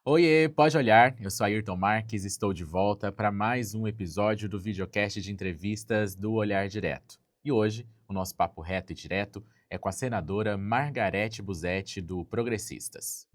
Oiê, pode olhar. Eu sou Ayrton Marques e estou de volta para mais um episódio do videocast de entrevistas do Olhar Direto. E hoje, o nosso papo reto e direto é com a senadora Margarete Busetti, do Progressistas.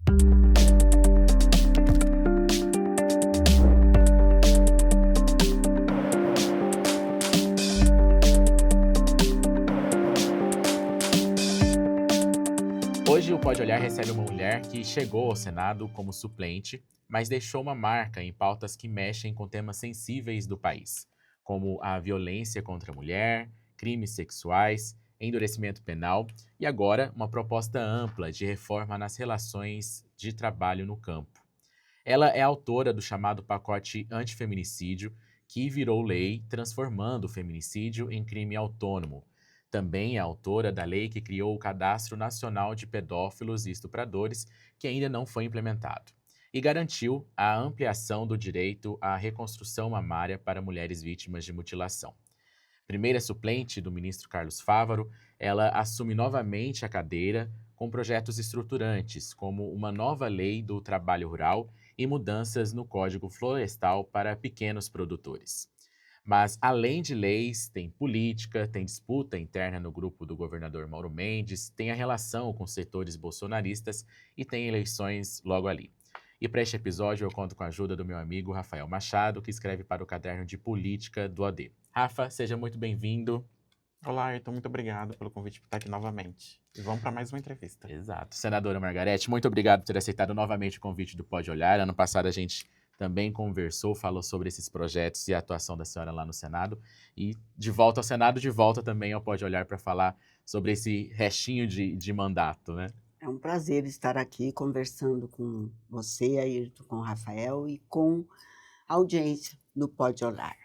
Hoje o Pode Olhar recebe uma mulher que chegou ao Senado como suplente, mas deixou uma marca em pautas que mexem com temas sensíveis do país, como a violência contra a mulher, crimes sexuais, endurecimento penal e agora uma proposta ampla de reforma nas relações de trabalho no campo. Ela é autora do chamado pacote antifeminicídio, que virou lei transformando o feminicídio em crime autônomo. Também é autora da lei que criou o Cadastro Nacional de Pedófilos e Estupradores, que ainda não foi implementado. E garantiu a ampliação do direito à reconstrução mamária para mulheres vítimas de mutilação. Primeira suplente do ministro Carlos Fávaro, ela assume novamente a cadeira com projetos estruturantes, como uma nova lei do trabalho rural e mudanças no Código Florestal para pequenos produtores. Mas, além de leis, tem política, tem disputa interna no grupo do governador Mauro Mendes, tem a relação com setores bolsonaristas e tem eleições logo ali. E para este episódio eu conto com a ajuda do meu amigo Rafael Machado, que escreve para o Caderno de Política do AD. Rafa, seja muito bem-vindo. Olá, Ayrton, muito obrigado pelo convite por estar aqui novamente. E vamos para mais uma entrevista. Exato. Senadora Margarete, muito obrigado por ter aceitado novamente o convite do Pode Olhar. Ano passado a gente também conversou, falou sobre esses projetos e a atuação da senhora lá no Senado. E de volta ao Senado, de volta também ao Pode Olhar para falar sobre esse restinho de mandato, né? É um prazer estar aqui conversando com você, Ayrton, com o Rafael e com a audiência do Pode Olhar.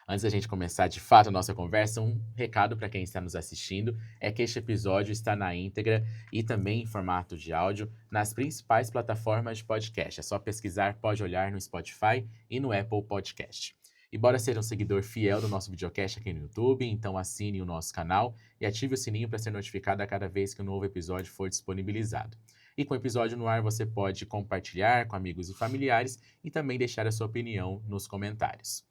Antes da gente começar de fato a nossa conversa, um recado para quem está nos assistindo é que este episódio está na íntegra e também em formato de áudio nas principais plataformas de podcast. É só pesquisar Pode Olhar no Spotify e no Apple Podcast. E bora ser um seguidor fiel do nosso videocast aqui no YouTube, então assine o nosso canal e ative o sininho para ser notificado a cada vez que um novo episódio for disponibilizado. E com o episódio no ar você pode compartilhar com amigos e familiares e também deixar a sua opinião nos comentários.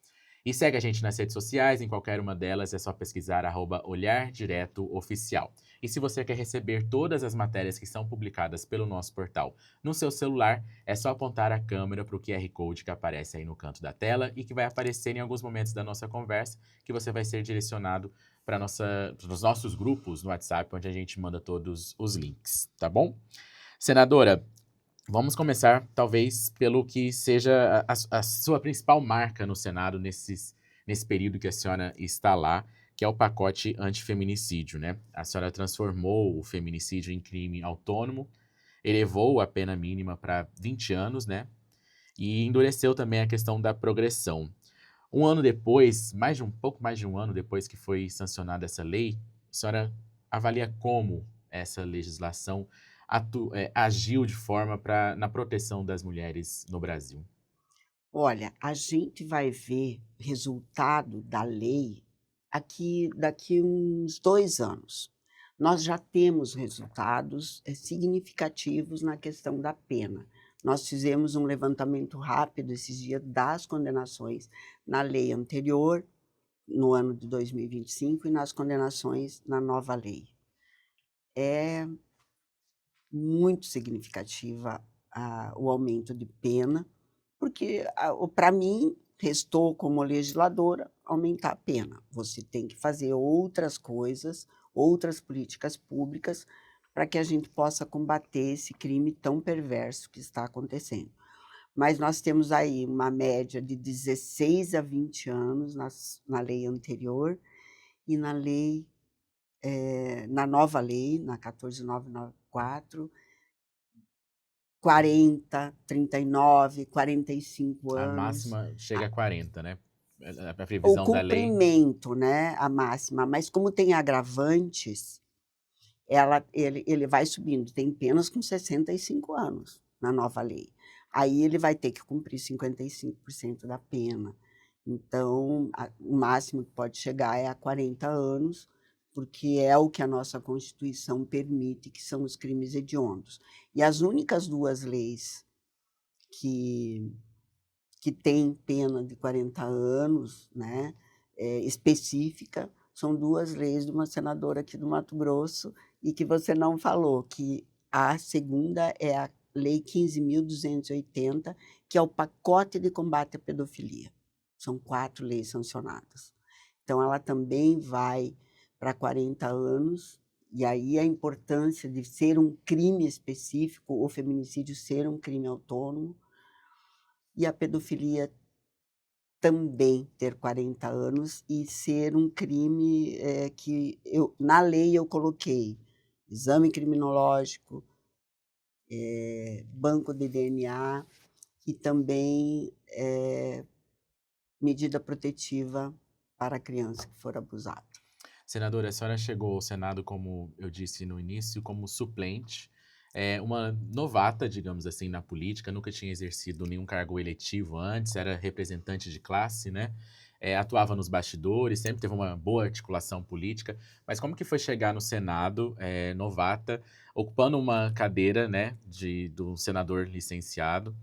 E segue a gente nas redes sociais, em qualquer uma delas é só pesquisar @olhardiretoOficial. E se você quer receber todas as matérias que são publicadas pelo nosso portal no seu celular, é só apontar a câmera para o QR Code que aparece aí no canto da tela e que vai aparecer em alguns momentos da nossa conversa, que você vai ser direcionado para os nossos grupos no WhatsApp, onde a gente manda todos os links, tá bom? Senadora, vamos começar, talvez, pelo que seja a sua principal marca no Senado nesse período que a senhora está lá, que é o pacote antifeminicídio, né? A senhora transformou o feminicídio em crime autônomo, elevou a pena mínima para 20 anos, né? E endureceu também a questão da progressão. Um ano depois, pouco mais de um ano depois que foi sancionada essa lei, a senhora avalia como essa legislação agiu de forma na proteção das mulheres no Brasil? Olha, a gente vai ver resultado da lei aqui daqui uns 2 anos. Nós já temos resultados significativos na questão da pena. Nós fizemos um levantamento rápido esses dias das condenações na lei anterior, no ano de 2025, e nas condenações na nova lei. É muito significativa o aumento de pena, porque para mim restou, como legisladora, aumentar a pena. Você tem que fazer outras coisas, outras políticas públicas, para que a gente possa combater esse crime tão perverso que está acontecendo. Mas nós temos aí uma média de 16 a 20 anos na lei anterior e na nova lei, na 14.994, 40, 39, 45 A anos. máxima chega a 40, né? A O previsão da lei. cumprimento, né, a máxima, mas como tem agravantes, ele vai subindo, tem penas com 65 anos na nova lei. Aí ele vai ter que cumprir 55% da pena. Então, o máximo que pode chegar é a 40 anos, porque é o que a nossa Constituição permite, que são os crimes hediondos. E as únicas 2 leis que, que tem pena de 40 anos, né, específica. São 2 leis de uma senadora aqui do Mato Grosso, e que você não falou, que a segunda é a Lei 15.280, que é o pacote de combate à pedofilia. São 4 leis sancionadas. Então, ela também vai para 40 anos, e aí a importância de ser um crime específico, o feminicídio ser um crime autônomo, e a pedofilia também ter 40 anos e ser um crime que na lei eu coloquei exame criminológico, banco de DNA e também medida protetiva para a criança que for abusada. Senadora, a senhora chegou ao Senado, como eu disse no início, como suplente, uma novata, digamos assim, na política, nunca tinha exercido nenhum cargo eletivo antes, era representante de classe, né? Atuava nos bastidores, sempre teve uma boa articulação política, mas como que foi chegar no Senado, novata, ocupando uma cadeira, né, de um senador licenciado,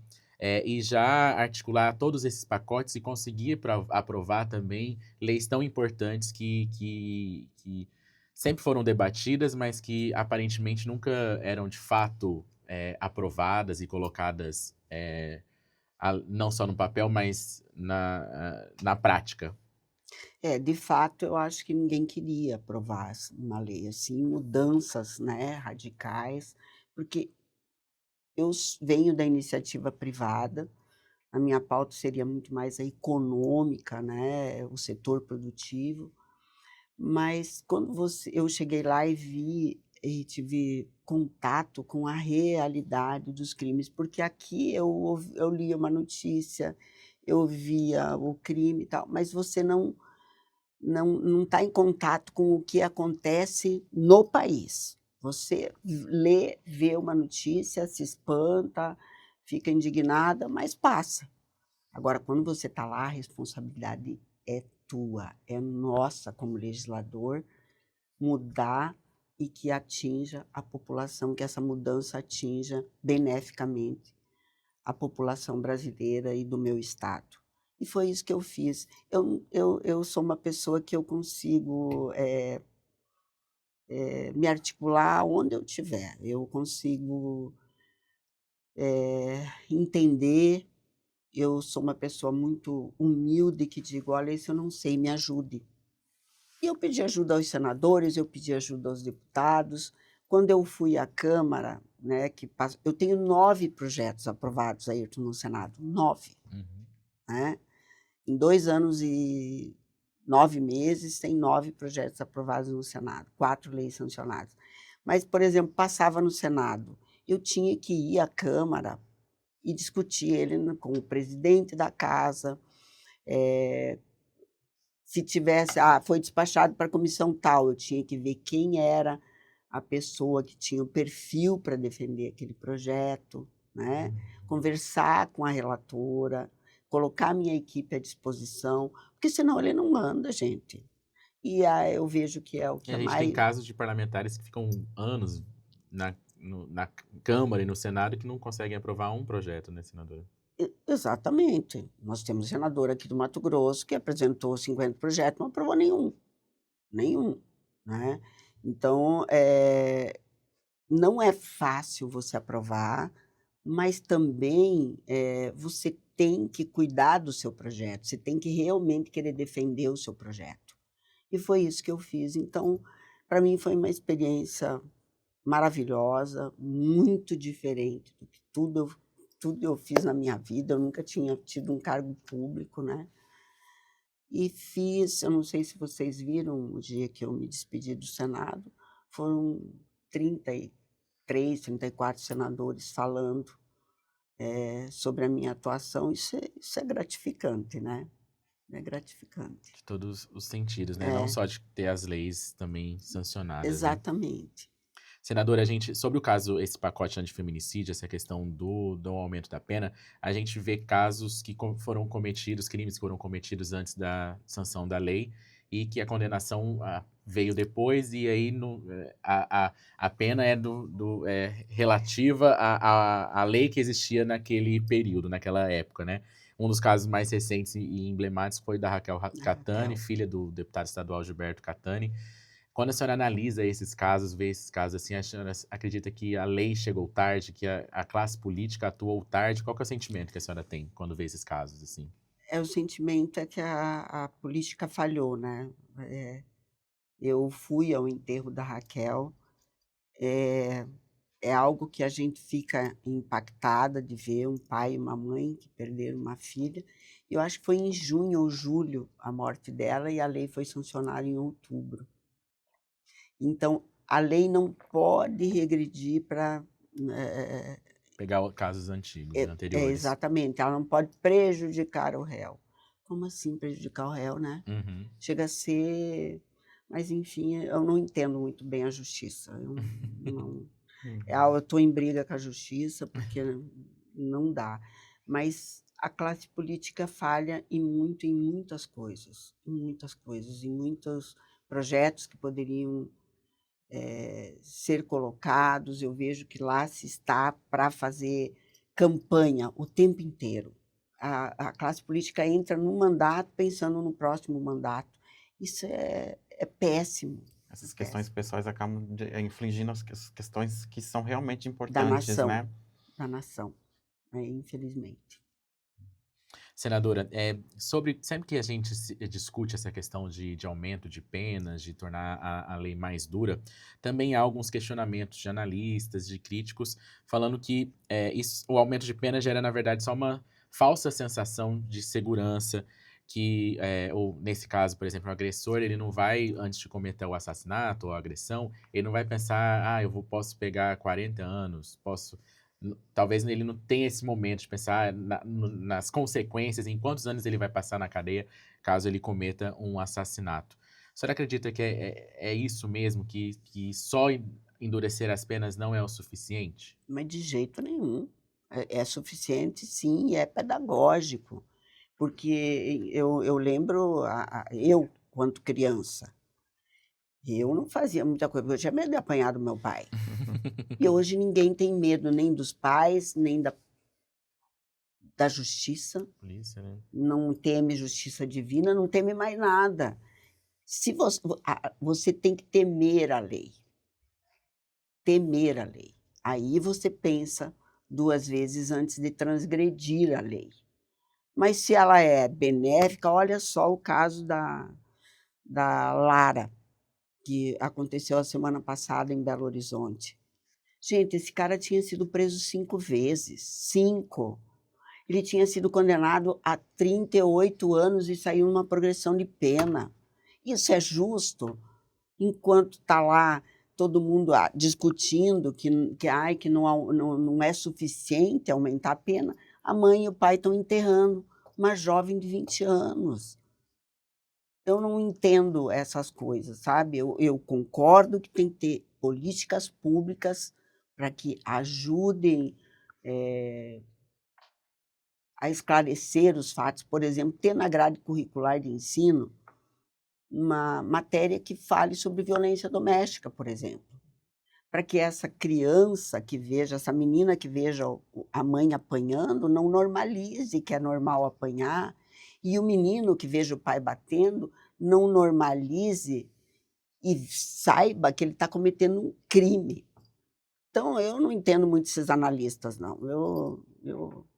e já articular todos esses pacotes e conseguir aprovar também leis tão importantes que sempre foram debatidas, mas que aparentemente nunca eram de fato aprovadas e colocadas não só no papel, mas na prática. De fato, eu acho que ninguém queria aprovar uma lei assim, mudanças, né, radicais, porque eu venho da iniciativa privada, a minha pauta seria muito mais a econômica, né, o setor produtivo, mas quando eu cheguei lá e vi e tive contato com a realidade dos crimes, porque aqui eu lia uma notícia, eu via o crime e tal, mas você não está em contato com o que acontece no país. Você lê, vê uma notícia, se espanta, fica indignada, mas passa. Agora, quando você está lá, a responsabilidade é tua, é nossa como legislador, mudar e que atinja a população, que essa mudança atinja beneficamente a população brasileira e do meu estado. E foi isso que eu fiz. Eu sou uma pessoa que eu consigo me articular onde eu estiver. Eu consigo entender. Eu sou uma pessoa muito humilde que digo, olha, isso eu não sei, me ajude. E eu pedi ajuda aos senadores, eu pedi ajuda aos deputados. Quando eu fui à Câmara, né, eu tenho 9 projetos aprovados, Ayrton, no Senado, 9. Uhum. Né? Em 2 anos e 9 meses, tem 9 projetos aprovados no Senado, 4 leis sancionadas. Mas, por exemplo, passava no Senado, eu tinha que ir à Câmara e discutir ele com o presidente da casa, se tivesse, foi despachado para a comissão tal, eu tinha que ver quem era a pessoa que tinha o perfil para defender aquele projeto, né? Conversar com a relatora, colocar a minha equipe à disposição, porque senão ele não manda, gente. E eu vejo que é o que E é a gente tem mais... casos de parlamentares que ficam anos na Câmara e no Senado que não conseguem aprovar um projeto, né, senadora? Exatamente. Nós temos um senador aqui do Mato Grosso que apresentou 50 projetos, não aprovou nenhum. Nenhum, né? Então, não é fácil você aprovar, mas também você tem que cuidar do seu projeto, você tem que realmente querer defender o seu projeto. E foi isso que eu fiz. Então, para mim foi uma experiência maravilhosa, muito diferente do que tudo eu fiz na minha vida. Eu nunca tinha tido um cargo público, né? E fiz, eu não sei se vocês viram o dia que eu me despedi do Senado, foram 33, 34 senadores falando sobre a minha atuação. Isso é gratificante, né? É gratificante. De todos os sentidos, né? Não É, só de ter as leis também sancionadas, né? exatamente. Senadora, sobre o caso, esse pacote antifeminicídio, essa questão do aumento da pena, a gente vê casos que foram cometidos, crimes que foram cometidos antes da sanção da lei, e que a condenação veio depois, e aí a pena é relativa à lei que existia naquele período, naquela época, né? Um dos casos mais recentes e emblemáticos foi da Raquel Catani, Raquel. filha do deputado estadual Gilberto Catani. Quando a senhora analisa esses casos, vê esses casos assim, a senhora acredita que a lei chegou tarde, que a classe política atuou tarde? Qual que é o sentimento que a senhora tem quando vê esses casos assim? O sentimento é que a política falhou, né? Eu fui ao enterro da Raquel. É algo que a gente fica impactada de ver um pai e uma mãe que perderam uma filha. Eu acho que foi em junho ou julho a morte dela e a lei foi sancionada em outubro. Então, a lei não pode regredir para. Pegar casos antigos, né, anteriores. Exatamente, ela não pode prejudicar o réu. Como assim prejudicar o réu, né? Uhum. Chega a ser. Mas, enfim, eu não entendo muito bem a justiça. Eu não. Eu estou em briga com a justiça, porque não dá. Mas a classe política falha em muitas coisas, em muitos projetos que poderiam ser colocados. Eu vejo que lá se está para fazer campanha o tempo inteiro. A classe política entra num mandato pensando no próximo mandato. Isso é péssimo. Essas questões pessoais acabam infligindo as questões que são realmente Da importantes, nação, né? infelizmente. Senadora, sempre que a gente discute essa questão de aumento de penas, de tornar a lei mais dura, também há alguns questionamentos de analistas, de críticos, falando que o aumento de pena gera, na verdade, só uma falsa sensação de segurança, ou nesse caso, por exemplo, o agressor, ele não vai, antes de cometer o assassinato ou a agressão, ele não vai pensar, posso pegar 40 anos, talvez ele não tenha esse momento de pensar nas consequências, em quantos anos ele vai passar na cadeia caso ele cometa um assassinato. A senhora acredita que é isso mesmo, que só endurecer as penas não é o suficiente? Mas de jeito nenhum. É suficiente, sim, e é pedagógico. Porque eu lembro, eu, quando criança, eu não fazia muita coisa, porque eu tinha medo de apanhar do meu pai. E hoje ninguém tem medo nem dos pais, nem da justiça, Polícia, né? não teme justiça divina, não teme mais nada. Se você tem que temer a lei. Temer a lei. Aí você pensa 2 vezes antes de transgredir a lei. Mas se ela é benéfica, olha só o caso da Lara, que aconteceu a semana passada em Belo Horizonte. Gente, esse cara tinha sido preso 5 vezes, 5. Ele tinha sido condenado a 38 anos e saiu numa progressão de pena. Isso é justo? Enquanto está lá todo mundo discutindo que não é suficiente aumentar a pena, a mãe e o pai estão enterrando uma jovem de 20 anos. Eu não entendo essas coisas, sabe? Eu concordo que tem que ter políticas públicas para que ajudem a esclarecer os fatos. Por exemplo, ter na grade curricular de ensino uma matéria que fale sobre violência doméstica, por exemplo. Para que essa criança que veja, essa menina que veja a mãe apanhando, não normalize que é normal apanhar, e o menino que veja o pai batendo, não normalize e saiba que ele está cometendo um crime. Então, eu não entendo muito esses analistas, não.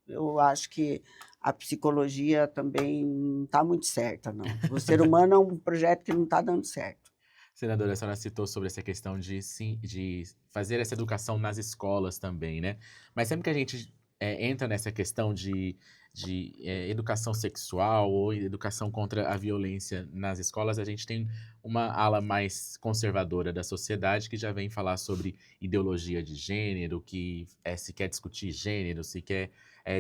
Eu acho que a psicologia também não está muito certa, não. O ser humano é um projeto que não está dando certo. Senadora, a senhora citou sobre essa questão de fazer essa educação nas escolas também, né? Mas sempre que a gente entra nessa questão de educação sexual ou educação contra a violência nas escolas, a gente tem uma ala mais conservadora da sociedade que já vem falar sobre ideologia de gênero, que se quer discutir gênero, se quer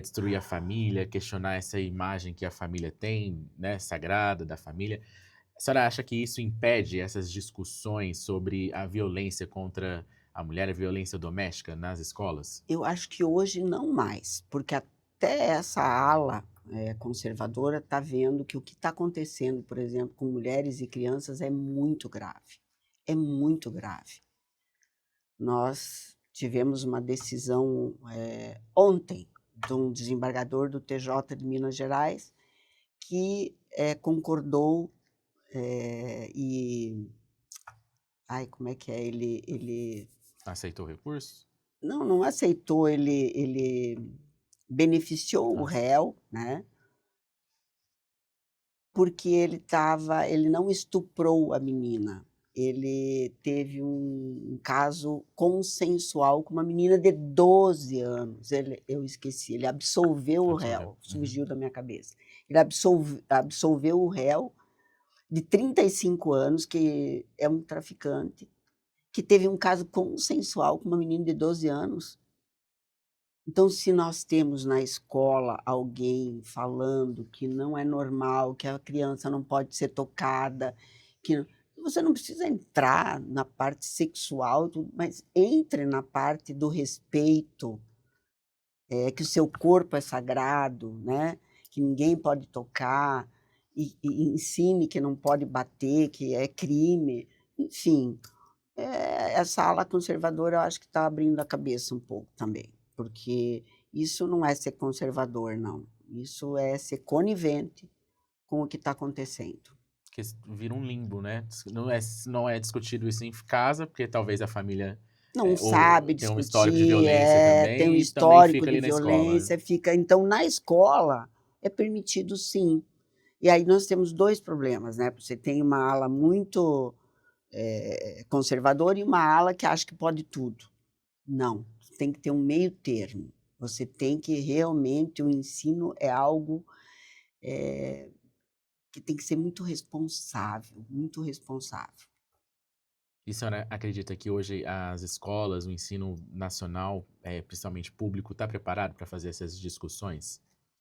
destruir a família, questionar essa imagem que a família tem, né, sagrada da família. A senhora acha que isso impede essas discussões sobre a violência contra a mulher, a violência doméstica nas escolas? Eu acho que hoje não mais, porque até essa ala conservadora está vendo que o que está acontecendo, por exemplo, com mulheres e crianças é muito grave. É muito grave. Nós tivemos uma decisão ontem de um desembargador do TJ de Minas Gerais que concordou e... Ai, como é que é? Ele Aceitou o recurso? não aceitou, ele beneficiou o Ah, réu, né? Porque ele não estuprou a menina. Ele teve um caso consensual com uma menina de 12 anos. Eu esqueci, ele absolveu o absolveu. réu, fugiu da minha cabeça. Ele absolveu o réu de 35 anos, que é um traficante, que teve um caso consensual com uma menina de 12 anos. Então, se nós temos na escola alguém falando que não é normal, que a criança não pode ser tocada, que você não precisa entrar na parte sexual, mas entre na parte do respeito, que o seu corpo é sagrado, né? Que ninguém pode tocar, e ensine que não pode bater, que é crime. Enfim, essa ala conservadora eu acho que está abrindo a cabeça um pouco também, porque isso não é ser conservador, não. Isso é ser conivente com o que está acontecendo. Que vira um limbo, né? Não é discutido isso em casa, porque talvez a família Não ou sabe tem um histórico de discutir, violência tem um também, e também histórico fica de ali na escola, né? violência, fica. Então, na escola, é permitido sim. E aí nós temos dois problemas, né? Você tem uma ala muito conservadora e uma ala que acha que pode tudo. Não, tem que ter um meio termo. Você tem que realmente, o ensino é algo que tem que ser muito responsável, muito responsável. E a senhora acredita que hoje as escolas, o ensino nacional, principalmente público, está preparado para fazer essas discussões?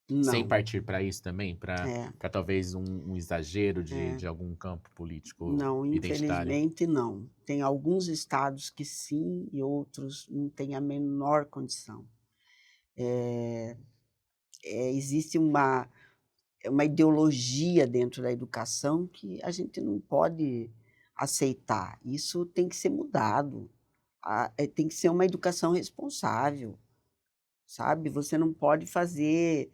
Sem Não, partir para isso também, para é, talvez um exagero é, de algum campo político não, identitário? infelizmente não. Tem alguns estados que sim e outros não têm a menor condição. Existe uma ideologia dentro da educação que a gente não pode aceitar. Isso tem que ser mudado. Tem que ser uma educação responsável, sabe? Você não pode fazer,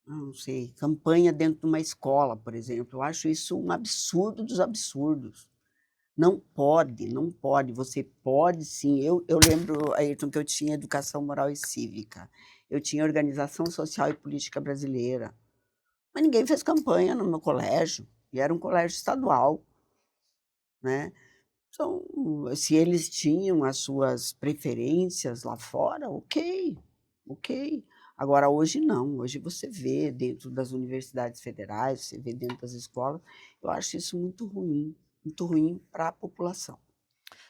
não sei, campanha dentro de uma escola, por exemplo. Eu acho isso um absurdo dos absurdos. Não pode, não pode. Você pode sim. Eu lembro, Ayrton, que eu tinha educação moral e cívica. Eu tinha organização social e política brasileira. Mas ninguém fez campanha no meu colégio. E era um colégio estadual, né? Então, se eles tinham as suas preferências lá fora, ok, ok. Agora, hoje não. Hoje você vê dentro das universidades federais, você vê dentro das escolas. Eu acho isso muito ruim para a população.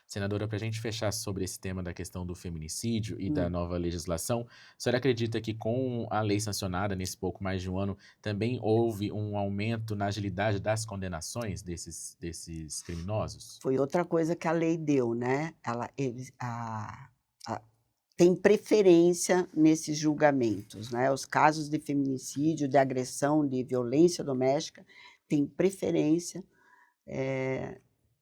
Senadora, para a gente fechar sobre esse tema da questão do feminicídio e da Hum. nova legislação, a senhora acredita que com a lei sancionada nesse pouco mais de um ano, também houve um aumento na agilidade das condenações desses criminosos? Foi outra coisa que a lei deu, né? Tem preferência nesses julgamentos, né? Os casos de feminicídio, de agressão, de violência doméstica, têm preferência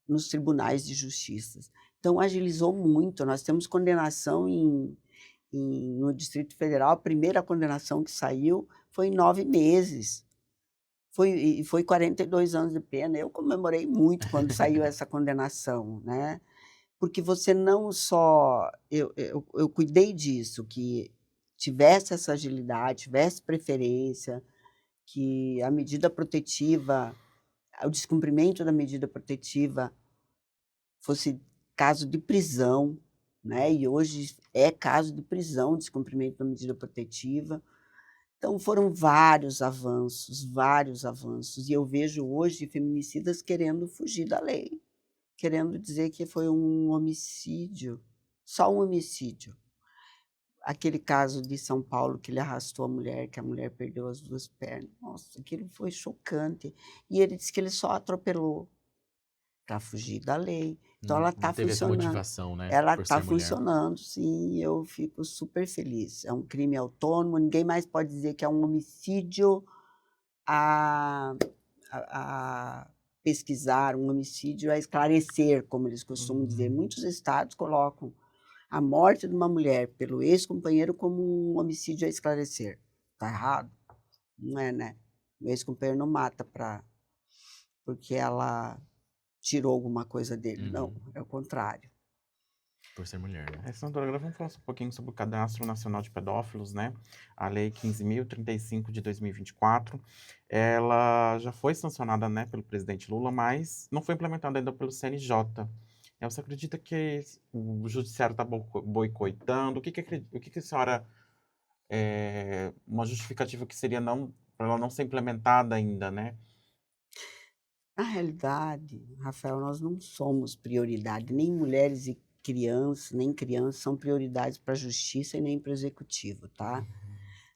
nos tribunais de justiça. Então, agilizou muito. Nós temos condenação no Distrito Federal. A primeira condenação que saiu foi em 9 meses. Foi 42 anos de pena. Eu comemorei muito quando saiu essa condenação, né? Porque você não só... Eu cuidei disso, que tivesse essa agilidade, tivesse preferência, que a medida protetiva, o descumprimento da medida protetiva fosse caso de prisão, né? E hoje é caso de prisão, descumprimento da medida protetiva. Então, foram vários avanços, e eu vejo hoje feminicidas querendo fugir da lei, querendo dizer que foi um homicídio, só um homicídio. Aquele caso de São Paulo que ele arrastou a mulher, que a mulher perdeu as 2 pernas. Nossa, aquilo foi chocante. E ele disse que ele só atropelou para fugir da lei. Então ela Não está teve essa funcionando. motivação, né, Ela por está ser mulher. funcionando, sim, e eu fico super feliz. É um crime autônomo, ninguém mais pode dizer que é um homicídio a, a pesquisar, um homicídio a esclarecer, como eles costumam dizer. Uhum. Muitos estados colocam a morte de uma mulher pelo ex-companheiro como um homicídio a esclarecer. Está errado? Não é, né? O ex-companheiro não mata porque ela tirou alguma coisa dele. Não, Uhum. é o contrário. Por ser mulher, né. Senadora, agora vamos falar um pouquinho sobre o Cadastro Nacional de Pedófilos, né? A Lei 15.035 de 2024, ela já foi sancionada, né, pelo presidente Lula, mas não foi implementada ainda pelo CNJ. Você acredita que o judiciário está boicotando? O que a senhora, uma justificativa que seria não, para ela não ser implementada ainda, né? Na realidade, Rafael, nós não somos prioridade, nem mulheres e crianças, nem crianças são prioridades para a justiça e nem para o executivo, tá?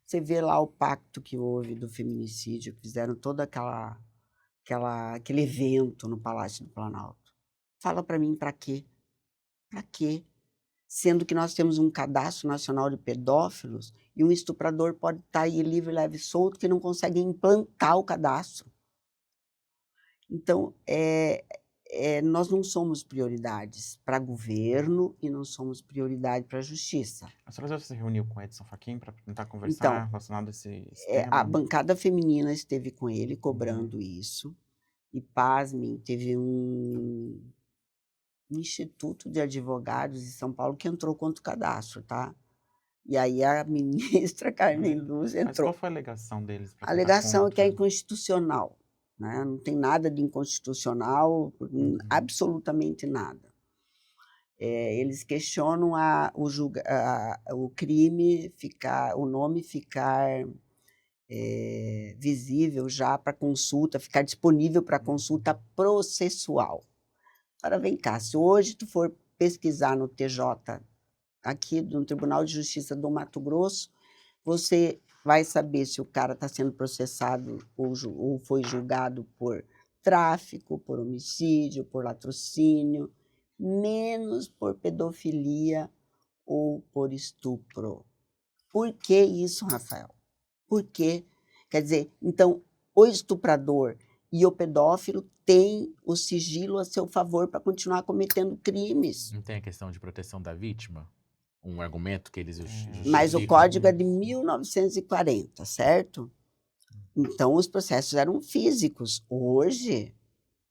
Você vê lá o pacto que houve do feminicídio, fizeram todo aquele evento no Palácio do Planalto. Fala para mim para quê? Para quê? Sendo que nós temos um cadastro nacional de pedófilos e um estuprador pode estar aí livre, leve e solto que não consegue implantar o cadastro. Então, nós não somos prioridades para governo e não somos prioridade para a justiça. A senhora já se reuniu com Edson Fachin para tentar Então, conversar relacionado a esse a tema? bancada feminina esteve com ele Uhum. cobrando isso e, pasmem, teve um instituto de advogados de São Paulo que entrou contra o cadastro, tá? E aí a ministra Carmen Lúcia Mas qual entrou. foi a alegação deles para A tentar alegação é que é contra? inconstitucional, né? Não tem nada de inconstitucional, Uhum. absolutamente nada. Eles questionam o crime ficar, o nome ficar visível já para consulta, ficar disponível para consulta processual. Agora vem cá, se hoje tu for pesquisar no TJ, aqui no Tribunal de Justiça do Mato Grosso, você vai saber se o cara está sendo processado ou foi julgado por tráfico, por homicídio, por latrocínio, menos por pedofilia ou por estupro. Por que isso, Rafael? Por quê? Quer dizer, então, o estuprador e o pedófilo têm o sigilo a seu favor para continuar cometendo crimes. Não tem a questão de proteção da vítima? Um argumento que eles Mas o justificam? código é de 1940, certo? Então, os processos eram físicos. Hoje,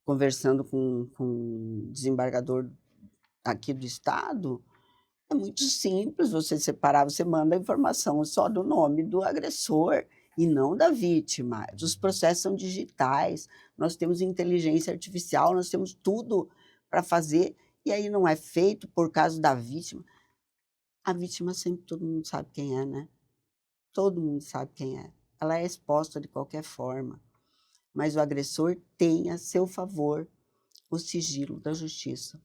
conversando com o desembargador aqui do estado, é muito simples você separar, você manda a informação só do nome do agressor e não da vítima. Os processos são digitais, nós temos inteligência artificial, nós temos tudo para fazer, e aí não é feito por causa da vítima. A vítima sempre todo mundo sabe quem é, né? Todo mundo sabe quem é. Ela é exposta de qualquer forma, mas o agressor tem a seu favor o sigilo da justiça,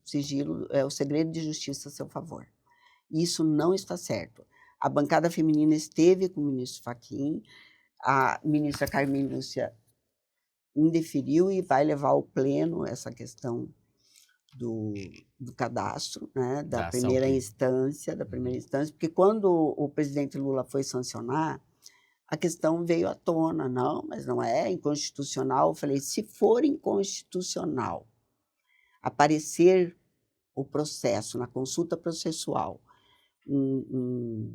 o segredo de justiça a seu favor. Isso não está certo. A bancada feminina esteve com o ministro Fachin, a ministra Carmen Lúcia indeferiu e vai levar ao pleno essa questão do cadastro, né, da Da ação primeira que... instância, porque quando o presidente Lula foi sancionar, a questão veio à tona, não, mas não é inconstitucional. Eu falei, se for inconstitucional aparecer o processo, na consulta processual, um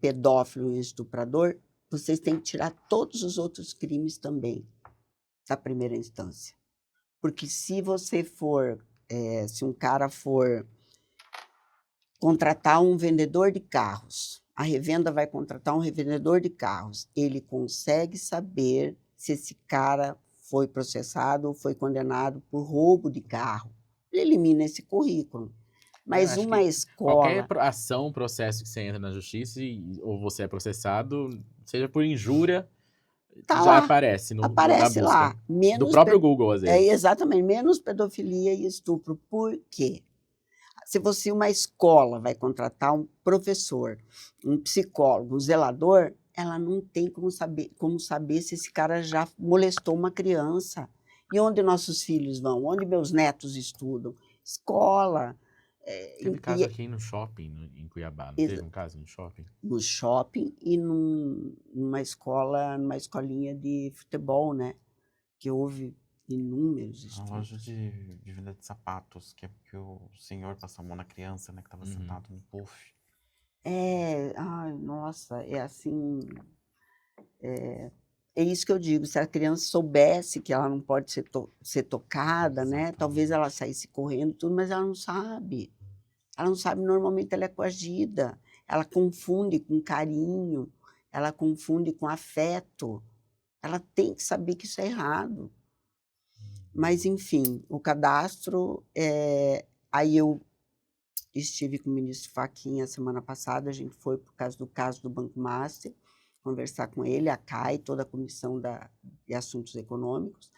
pedófilo e um estuprador, vocês têm que tirar todos os outros crimes também da primeira instância. Porque se você for, se um cara for contratar um vendedor de carros, a revenda vai contratar um revendedor de carros, ele consegue saber se esse cara foi processado ou foi condenado por roubo de carro. Ele elimina esse currículo. Mas acho uma que qualquer escola... ação, processo que você entra na justiça ou você é processado, seja por injúria, Tá já lá, aparece na aparece busca. lá. Do próprio Google, às vezes. Exatamente, menos pedofilia e estupro. Por quê? Se você, uma escola, vai contratar um professor, um psicólogo, um zelador, ela não tem como saber se esse cara já molestou uma criança. E onde nossos filhos vão? Onde meus netos estudam? escola. Teve caso aqui no shopping, em Cuiabá, não teve um caso no shopping? No shopping e numa escolinha de futebol, né? Que houve inúmeros Na estudos. loja de venda de sapatos, que o senhor passou a mão na criança, né, que estava sentado no puff. Ai, nossa, é assim, é isso que eu digo, se a criança soubesse que ela não pode ser tocada, né, talvez ela saísse correndo tudo, mas ela não sabe. Ela não sabe, normalmente ela é coagida, ela confunde com carinho, ela confunde com afeto. Ela tem que saber que isso é errado. Mas, enfim, o cadastro, aí eu estive com o ministro Fachin a semana passada, a gente foi por causa do caso do Banco Master, conversar com ele, a CAI, toda a Comissão de Assuntos Econômicos,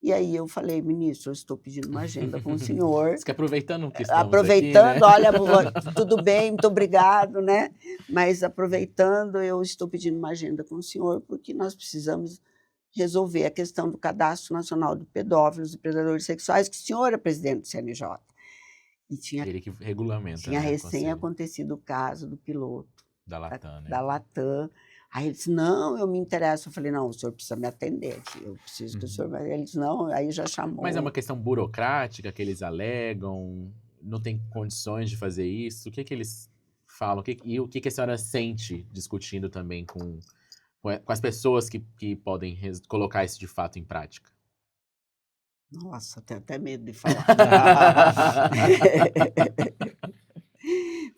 e aí eu falei, ministro, eu estou pedindo uma agenda com o senhor. Diz que aproveitando que estamos Aproveitando, aqui, né? olha, tudo bem, muito obrigado, né? Mas aproveitando, eu estou pedindo uma agenda com o senhor, porque nós precisamos resolver a questão do Cadastro Nacional de Pedófilos e Predadores Sexuais, que o senhor é presidente do CNJ. E Ele que regulamenta, tinha né, o recém conselho acontecido o caso do piloto da Latam, né? da Latam. Aí ele disse, não, eu me interesso. Eu falei, não, o senhor precisa me atender aqui, eu preciso que o senhor... Ele disse, não, aí já chamou. Mas é uma questão burocrática que eles alegam, não tem condições de fazer isso? O que eles falam? E o que a senhora sente discutindo também com as pessoas que podem colocar isso de fato em prática? Nossa, tenho até medo de falar.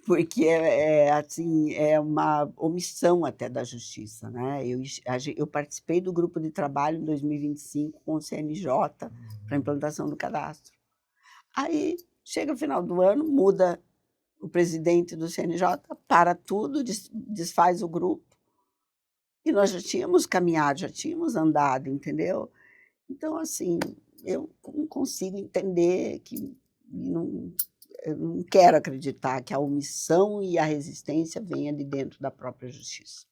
Porque assim, é uma omissão até da justiça, né? Eu participei do grupo de trabalho em 2025 com o CNJ para a implantação do cadastro. Aí, chega o final do ano, muda o presidente do CNJ, para tudo, desfaz o grupo. E nós já tínhamos caminhado, já tínhamos andado, entendeu? Então, assim, eu não consigo entender que eu não quero acreditar que a omissão e a resistência venha de dentro da própria justiça.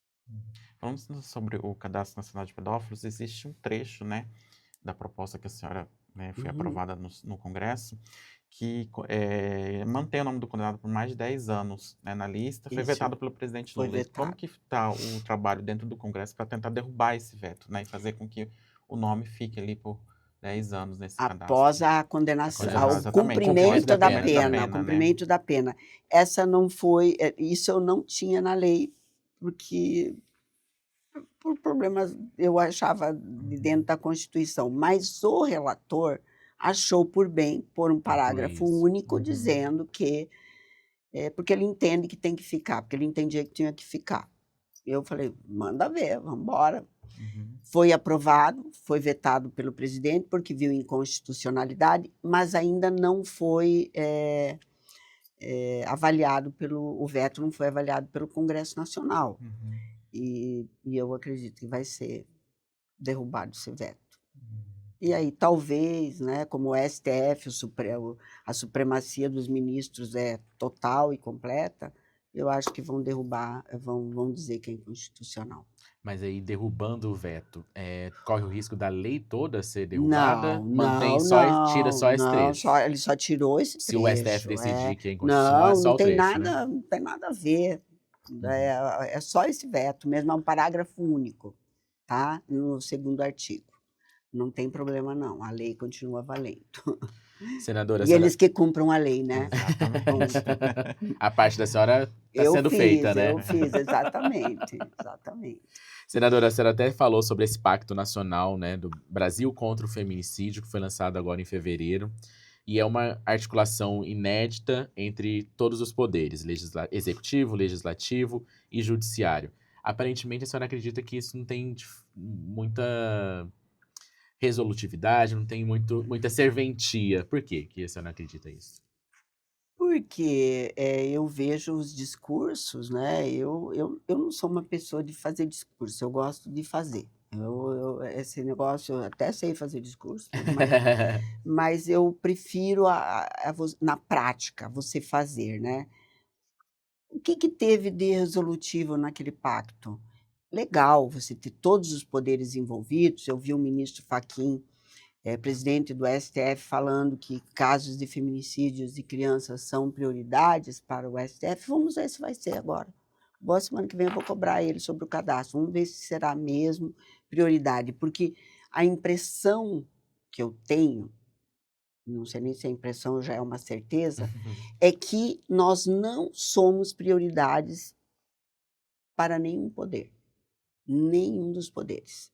Falando sobre o Cadastro Nacional de Pedófilos, existe um trecho, né, da proposta que a senhora, né, foi aprovada no Congresso, que mantém o nome do condenado por mais de 10 anos, né, na lista, foi Isso. vetado pelo presidente Foi Lula. vetado. Como que está o trabalho dentro do Congresso para tentar derrubar esse veto, né, e fazer com que o nome fique ali por 10 anos nesse Após cadastro? a condenação, ao Exatamente, cumprimento da cumprimento da pena, né? o cumprimento da pena. Essa não foi, isso eu não tinha na lei, porque por problemas eu achava de dentro da Constituição, mas o relator achou por bem pôr um parágrafo isso. único dizendo que, porque ele entende que tem que ficar, porque ele entendia que tinha que ficar. Eu falei, manda ver, vamos embora. Foi aprovado, foi vetado pelo presidente, porque viu inconstitucionalidade, mas ainda não foi avaliado o veto não foi avaliado pelo Congresso Nacional. E eu acredito que vai ser derrubado esse veto. E aí, talvez, né, como o STF, a supremacia dos ministros é total e completa, eu acho que vão derrubar, vão dizer que é inconstitucional. Mas aí, derrubando o veto, corre o risco da lei toda ser derrubada? Tira só esse trecho? Ele só tirou esse trecho. Se o STF decidir que é inconstitucional, é só o trecho, né? Não tem nada a ver. É só esse veto mesmo, é um parágrafo único, tá? No 2º artigo. Não tem problema, não. A lei continua valendo. Senadora, E eles que cumpram a lei, né? Exatamente. A parte da senhora está sendo feita, né? Eu fiz, exatamente. Senadora, a senhora até falou sobre esse pacto nacional, né, do Brasil contra o feminicídio, que foi lançado agora em fevereiro, e é uma articulação inédita entre todos os poderes, executivo, legislativo e judiciário. Aparentemente, a senhora acredita que isso não tem muita resolutividade, não tem muita serventia. Por quê que a senhora acredita nisso? Porque eu vejo os discursos, né? Eu não sou uma pessoa de fazer discurso, eu gosto de fazer. Esse negócio, eu até sei fazer discurso, mas eu prefiro, na prática, você fazer, né? O que teve de resolutivo naquele pacto? Legal você ter todos os poderes envolvidos. Eu vi o ministro Fachin presidente do STF falando que casos de feminicídios de crianças são prioridades para o STF. Vamos ver se vai ser agora. Boa, semana que vem eu vou cobrar ele sobre o cadastro. Vamos ver se será mesmo prioridade, porque a impressão que eu tenho, não sei nem se a impressão já é uma certeza, é que nós não somos prioridades para nenhum poder, nenhum dos poderes.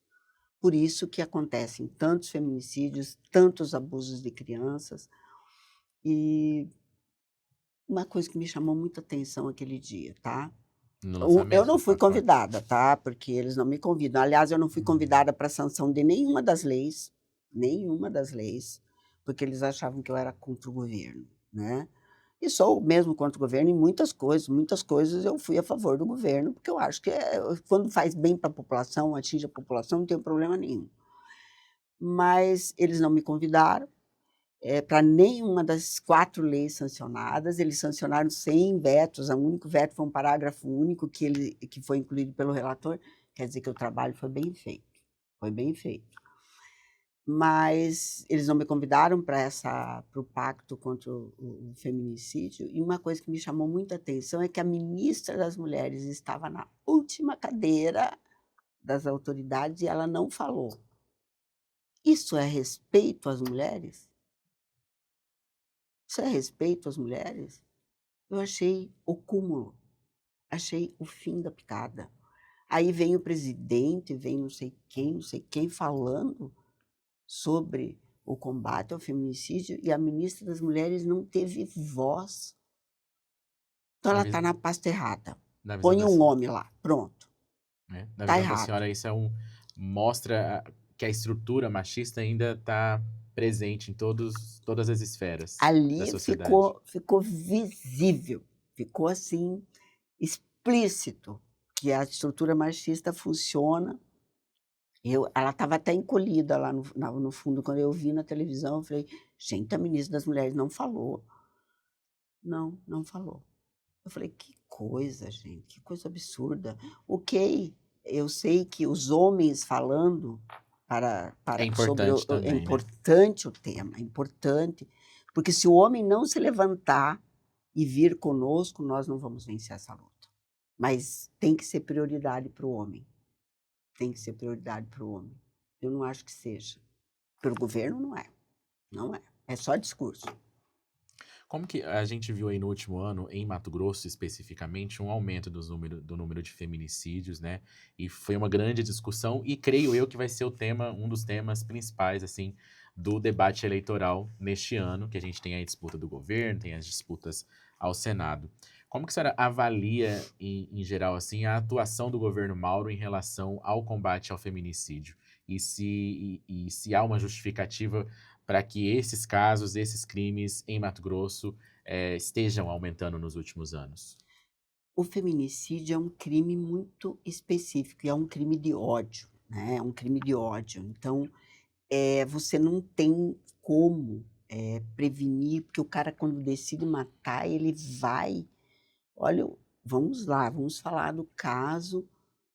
Por isso que acontecem tantos feminicídios, tantos abusos de crianças. E uma coisa que me chamou muita atenção aquele dia, tá? No Eu lançamento não do fui pacote. convidada, tá? Porque eles não me convidam. Aliás, eu não fui convidada para a sanção de nenhuma das leis, porque eles achavam que eu era contra o governo, né? E sou mesmo contra o governo em muitas coisas eu fui a favor do governo, porque eu acho que quando faz bem para a população, atinge a população, não tem problema nenhum. Mas eles não me convidaram para nenhuma das 4 leis sancionadas. Eles sancionaram 100 vetos, o único veto foi um parágrafo único que foi incluído pelo relator. Quer dizer que o trabalho foi bem feito. Mas eles não me convidaram para o pacto contra o feminicídio. E uma coisa que me chamou muita atenção é que a ministra das Mulheres estava na última cadeira das autoridades e ela não falou. Isso é respeito às mulheres? Isso é respeito às mulheres? Eu achei o cúmulo, achei o fim da picada. Aí vem o presidente, vem não sei quem falando sobre o combate ao feminicídio e a ministra das Mulheres não teve voz. Então ela está na pasta errada. Na visão Põe da um homem lá, pronto. Na Tá visão da errado. senhora, isso mostra que a estrutura machista ainda está presente em todas as esferas da Ali sociedade. ficou visível, ficou assim explícito que a estrutura machista funciona. Ela estava até encolhida lá no fundo, quando eu vi na televisão, eu falei, gente, a ministra das Mulheres não falou. Não falou. Eu falei, que coisa, gente, que coisa absurda. Ok, eu sei que os homens falando É importante é também, né? importante o tema, é importante, porque se o homem não se levantar e vir conosco, nós não vamos vencer essa luta. Mas tem que ser prioridade para o homem. Tem que ser prioridade para o homem. Eu não acho que seja. Pelo governo, não é. Não é. É só discurso. Como que a gente viu aí no último ano, em Mato Grosso especificamente, um aumento do número de feminicídios, né? E foi uma grande discussão e creio eu que vai ser um dos temas principais, assim, do debate eleitoral neste ano, que a gente tem a disputa do governo, tem as disputas ao Senado. Como que a senhora avalia, em geral, assim, a atuação do governo Mauro em relação ao combate ao feminicídio? E se há uma justificativa para que esses casos, esses crimes em Mato Grosso estejam aumentando nos últimos anos? O feminicídio é um crime muito específico, e é um crime de ódio, né? É um crime de ódio. Então, você não tem como prevenir, porque o cara, quando decide matar, ele vai. Olha, vamos lá, vamos falar do caso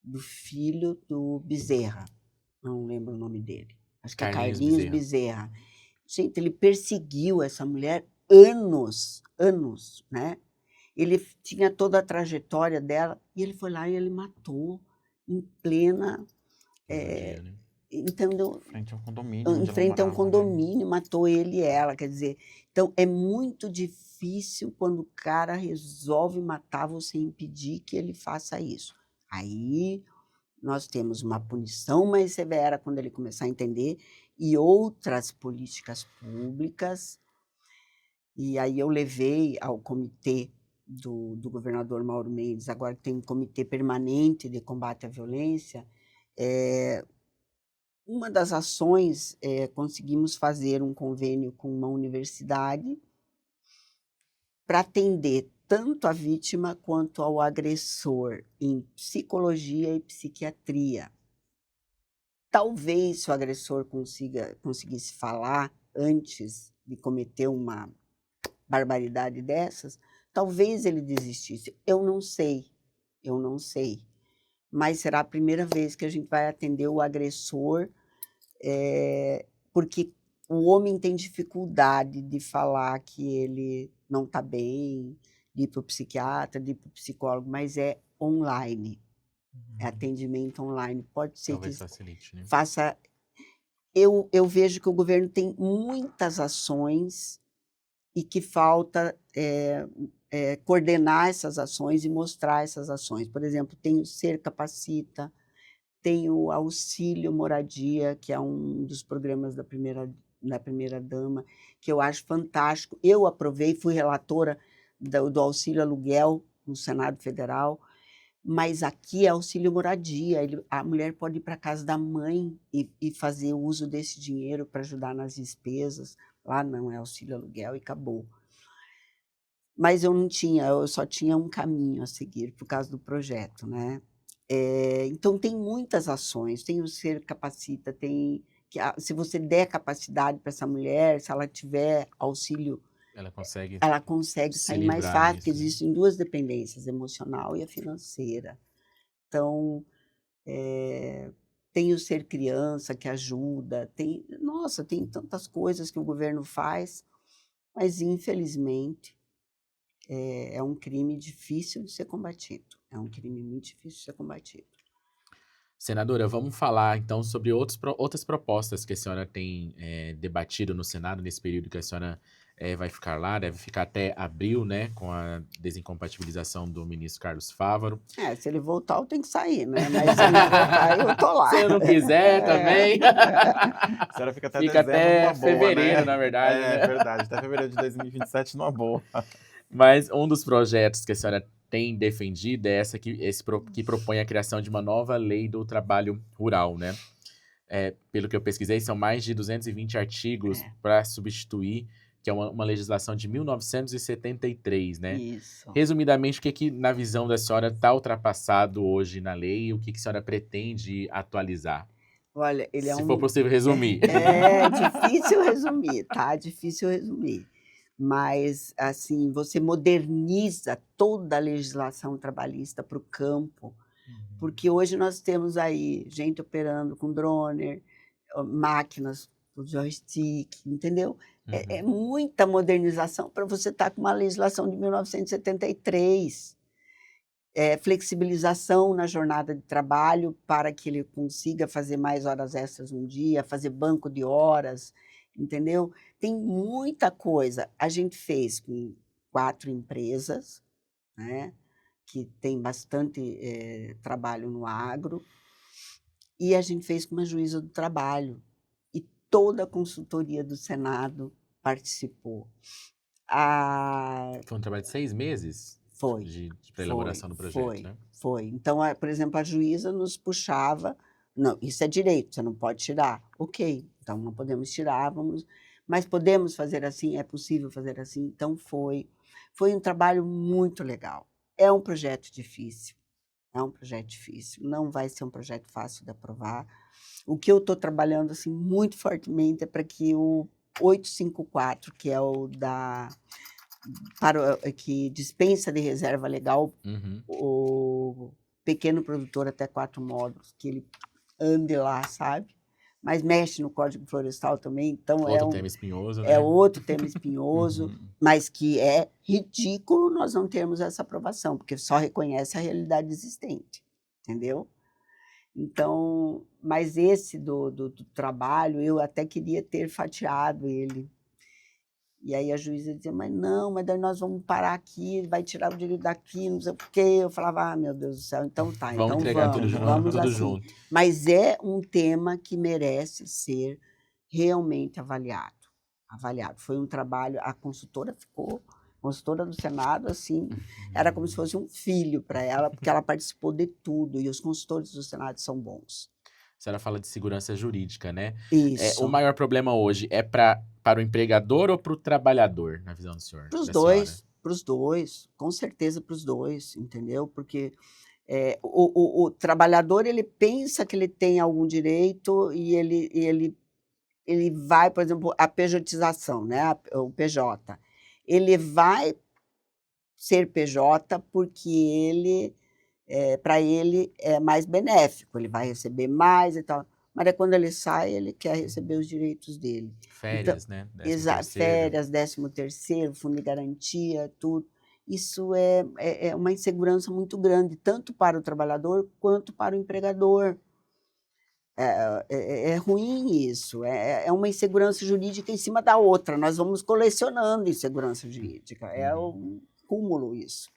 do filho do Bezerra. Não lembro o nome dele. Acho que é Carlinhos Carlinhos Bezerra. Bezerra. Gente, ele perseguiu essa mulher anos, né? Ele tinha toda a trajetória dela e ele foi lá e ele matou em plena, Dia, né? entendeu? Frente ao condomínio Em onde ela frente a um morava, né? condomínio, matou ele e ela, quer dizer. Então, é muito difícil quando o cara resolve matar você impedir que ele faça isso. Aí nós temos uma punição mais severa quando ele começar a entender e outras políticas públicas. E aí eu levei ao comitê do governador Mauro Mendes, agora tem um comitê permanente de combate à violência. Uma das ações, conseguimos fazer um convênio com uma universidade para atender tanto a vítima quanto ao agressor em psicologia e psiquiatria. Talvez se o agressor conseguisse falar antes de cometer uma barbaridade dessas, talvez ele desistisse. Eu não sei. Mas será a primeira vez que a gente vai atender o agressor, porque o homem tem dificuldade de falar que ele não está bem, de ir para o psiquiatra, de ir para o psicólogo, mas é online, é atendimento online. Pode ser que Talvez facilite, né? faça. Eu vejo que o governo tem muitas ações e que falta coordenar essas ações e mostrar essas ações. Por exemplo, tem o Ser Capacita, tem o Auxílio Moradia, que é um dos programas da primeira-dama, que eu acho fantástico. Eu aprovei, fui relatora do Auxílio Aluguel no Senado Federal, mas aqui é Auxílio Moradia. A mulher pode ir para a casa da mãe e fazer uso desse dinheiro para ajudar nas despesas. Lá não, é Auxílio Aluguel e acabou. Mas eu só tinha um caminho a seguir por causa do projeto, né? Então, tem muitas ações, tem o Ser Capacita, se você der capacidade para essa mulher, se ela tiver auxílio, Ela consegue ela consegue se sair mais livrar fácil, porque disso, né? existem duas dependências, a emocional e a financeira. Então, tem o Ser Criança, que ajuda, nossa, tem tantas coisas que o governo faz, mas, infelizmente, é um crime difícil de ser combatido. É um crime muito difícil de ser combatido. Senadora, vamos falar então sobre outras propostas que a senhora tem debatido no Senado nesse período que a senhora vai ficar lá, deve ficar até abril, né, com a desincompatibilização do ministro Carlos Fávaro. Se ele voltar, eu tenho que sair, né? Mas se ele não voltar, eu tô lá. Se ele não quiser também, A senhora fica até fica dezembro até numa boa, fevereiro, né? na verdade, né? Verdade, até fevereiro de 2027 numa boa. Mas um dos projetos que a senhora tem defendido é que propõe a criação de uma nova lei do trabalho rural, né? Pelo que eu pesquisei, são mais de 220 artigos para substituir, que é uma legislação de 1973, né? Isso. Resumidamente, o que na visão da senhora está ultrapassado hoje na lei e o que a senhora pretende atualizar? Olha, ele Se for possível resumir. É difícil resumir, tá? Difícil resumir. Mas, assim, você moderniza toda a legislação trabalhista para o campo, porque hoje nós temos aí gente operando com drone, máquinas com joystick, entendeu? É muita modernização para você estar com uma legislação de 1973. Flexibilização na jornada de trabalho para que ele consiga fazer mais horas extras um dia, fazer banco de horas, entendeu? Tem muita coisa. A gente fez com 4 empresas, né, que tem bastante trabalho no agro, e a gente fez com uma juíza do trabalho, e toda a consultoria do Senado participou. Foi um trabalho de 6 meses? Foi. Para elaboração do projeto, né? Foi. Então, por exemplo, a juíza nos puxava, não, isso é direito, você não pode tirar. Ok, então não podemos tirar, mas podemos fazer assim, é possível fazer assim. Então, foi um trabalho muito legal. É um projeto difícil, não vai ser um projeto fácil de aprovar. O que eu estou trabalhando assim, muito fortemente é para que o 854, que é o que dispensa de reserva legal o pequeno produtor até 4 módulos, que ele ande lá, sabe? Mas mexe no Código Florestal também, então outro tema espinhoso, né? É outro tema espinhoso, mas que é ridículo nós não termos essa aprovação, porque só reconhece a realidade existente, entendeu? Então, mas esse do trabalho, eu até queria ter fatiado ele. E aí a juíza dizia, mas daí nós vamos parar aqui, vai tirar o direito daqui, não sei o quê. Eu falava, meu Deus do céu, então tá, vamos então entregar vamos tudo assim. junto. Mas é um tema que merece ser realmente avaliado. Foi um trabalho, a consultora do Senado, assim, era como se fosse um filho para ela, porque ela participou de tudo, e os consultores do Senado são bons. A senhora fala de segurança jurídica, né? Isso. O maior problema hoje é para o empregador ou para o trabalhador, na visão do senhor? Para os dois, com certeza para os dois, entendeu? Porque o trabalhador, ele pensa que ele tem algum direito e ele vai, por exemplo, a pejotização, né? O PJ. Ele vai ser PJ porque para ele é mais benéfico, ele vai receber mais e tal. mas é quando ele sai, ele quer receber os direitos dele. Então, Férias, né? 13º. férias, 13º, fundo de garantia, tudo. Isso é uma insegurança muito grande, tanto para o trabalhador quanto para o empregador. É ruim isso, é uma insegurança jurídica em cima da outra. Nós vamos colecionando insegurança jurídica, é um cúmulo isso.